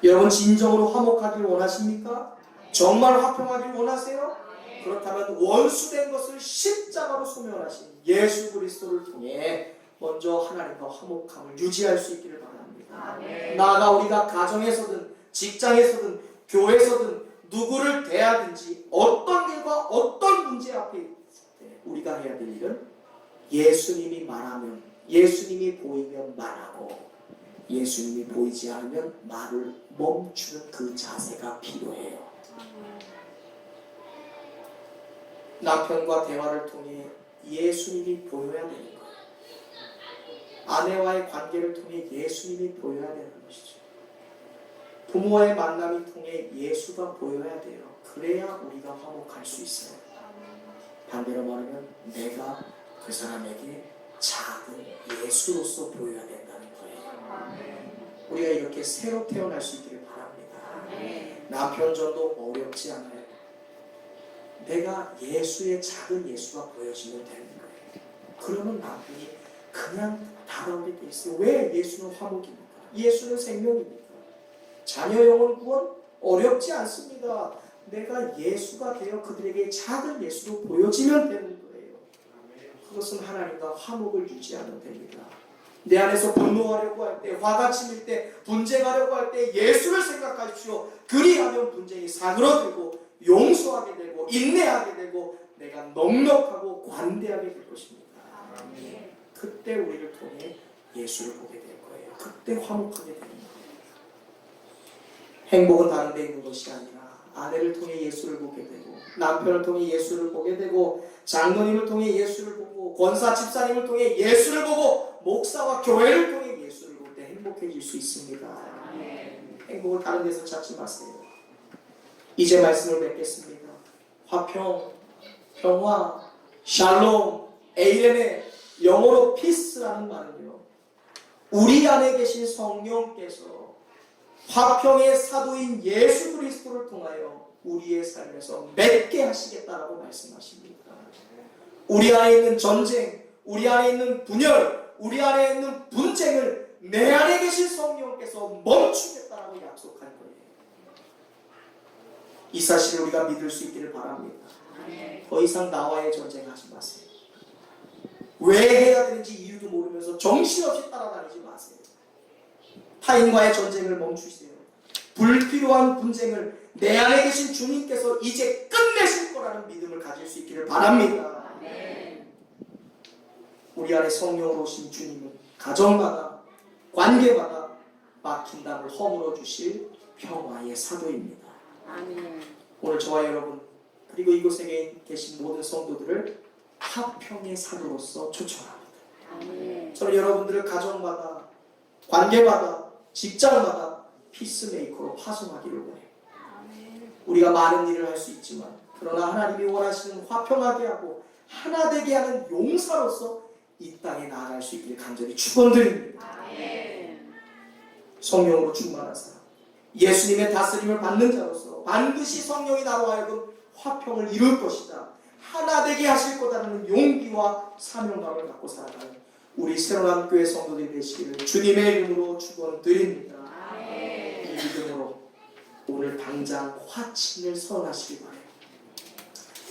여러분 진정으로 화목하길 원하십니까? 정말 화평하길 원하세요? 그렇다면 원수된 것을 십자가로 소멸하신 예수 그리스도를 통해 먼저 하나님과 화목함을 유지할 수 있기를 바랍니다. 나아가 우리가 가정에서든 직장에서든 교회에서든 누구를 대하든지 어떤 일과 어떤 문제 앞에 있을 때 우리가 해야 될 일은 예수님이 말하면 예수님이 보이면 말하고 예수님이 보이지 않으면 말을 멈추는 그 자세가 필요해요. 남편과 대화를 통해 예수님이 보여야 되는 거예요. 아내와의 관계를 통해 예수님이 보여야 되는 것이죠. 부모와의 만남을 통해 예수가 보여야 돼요. 그래야 우리가 화목할 수 있어요. 반대로 말하면 내가 그 사람에게 작은 예수로서 보여야 된다는 거예요. 우리가 이렇게 새로 태어날 수 있기를 바랍니다. 남편 전도 어렵지 않아요. 내가 예수의 작은 예수가 보여지면 되는 거예요. 그러면 남편이 그냥 다가오게 돼 있어요. 왜? 예수는 화목입니까? 예수는 생명입니까? 자녀 영혼 구원 어렵지 않습니다. 내가 예수가 되어 그들에게 작은 예수로 보여지면 되는 거예요. 그것은 하나님과 화목을 유지하면 됩니다. 내 안에서 분노하려고 할 때, 화가 치밀 때, 분쟁하려고 할 때 예수를 생각하십시오. 그리하면 분쟁이 사그러들고 용서하게 되고 인내하게 되고 내가 넉넉하고 관대하게 될 것입니다. 그때 우리를 통해 예수를 보게 될 거예요. 그때 화목하게 되는 거예요. 행복은 다른 데 있는 것이 아니라 아내를 통해 예수를 보게 되고 남편을 통해 예수를 보게 되고 장로님을 통해 예수를 보고 권사 집사님을 통해 예수를 보고 목사와 교회를 통해 예수를 볼 때 행복해질 수 있습니다. 행복을 다른 데서 찾지 마세요. 이제 말씀을 맺겠습니다. 화평, 평화, 샬롬, 에이레네, 영어로 피스라는 말은요, 우리 안에 계신 성령께서 화평의 사도인 예수 그리스도를 통하여 우리의 삶에서 맺게 하시겠다라고 말씀하십니다. 우리 안에 있는 전쟁, 우리 안에 있는 분열, 우리 안에 있는 분쟁을 내 안에 계신 성령께서 멈추겠다라고 약속한 거예요. 이 사실을 우리가 믿을 수 있기를 바랍니다. 더 이상 나와의 전쟁하지 마세요. 왜 해야 되는지 이유도 모르면서 정신없이 따라다니지 마세요. 타인과의 전쟁을 멈추세요. 불필요한 분쟁을 내 안에 계신 주님께서 이제 끝내실 거라는 믿음을 가질 수 있기를 바랍니다. 우리 안에 성령으로 오신 주님은 가정마다 관계마다 막힌 담을 허물어 주실 평화의 사도입니다. 아멘. 오늘 저와 여러분 그리고 이곳에 계신 모든 성도들을 화평의 사도로서 초청합니다. 아멘. 저는 여러분들을 가정마다 관계마다 직장마다 피스메이커로 파송하기를 원해요. 우리가 많은 일을 할 수 있지만 그러나 하나님이 원하시는 화평하게 하고 하나 되게 하는 용사로서 이 땅에 나아갈 수 있기를 간절히 축원드립니다. 성령으로 충만한 사람, 예수님의 다스림을 받는 자로서 반드시 성령이 나로 하여금 화평을 이룰 것이다, 하나 되게 하실 거다라는 용기와 사명감을 갖고 살아가는 우리 새로운 교회 성도들이 되시기를 주님의 이름으로 축원드립니다. 이 믿음으로 오늘 당장 화친을 선언하시기 바랍니다.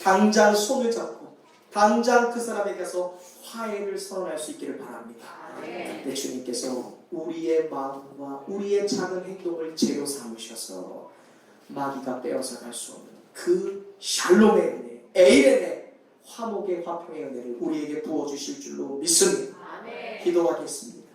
당장 손을 잡고 당장 그 사람에게서 화해를 선언할 수 있기를 바랍니다. 그때 주님께서 우리의 마음과 우리의 작은 행동을 재료 삼으셔서 마귀가 빼앗아 갈 수 없는 그 샬롬의 은혜, 에이렌의 화목의 화평의 은혜를 우리에게 부어주실 줄로 믿습니다. 아멘. 기도하겠습니다.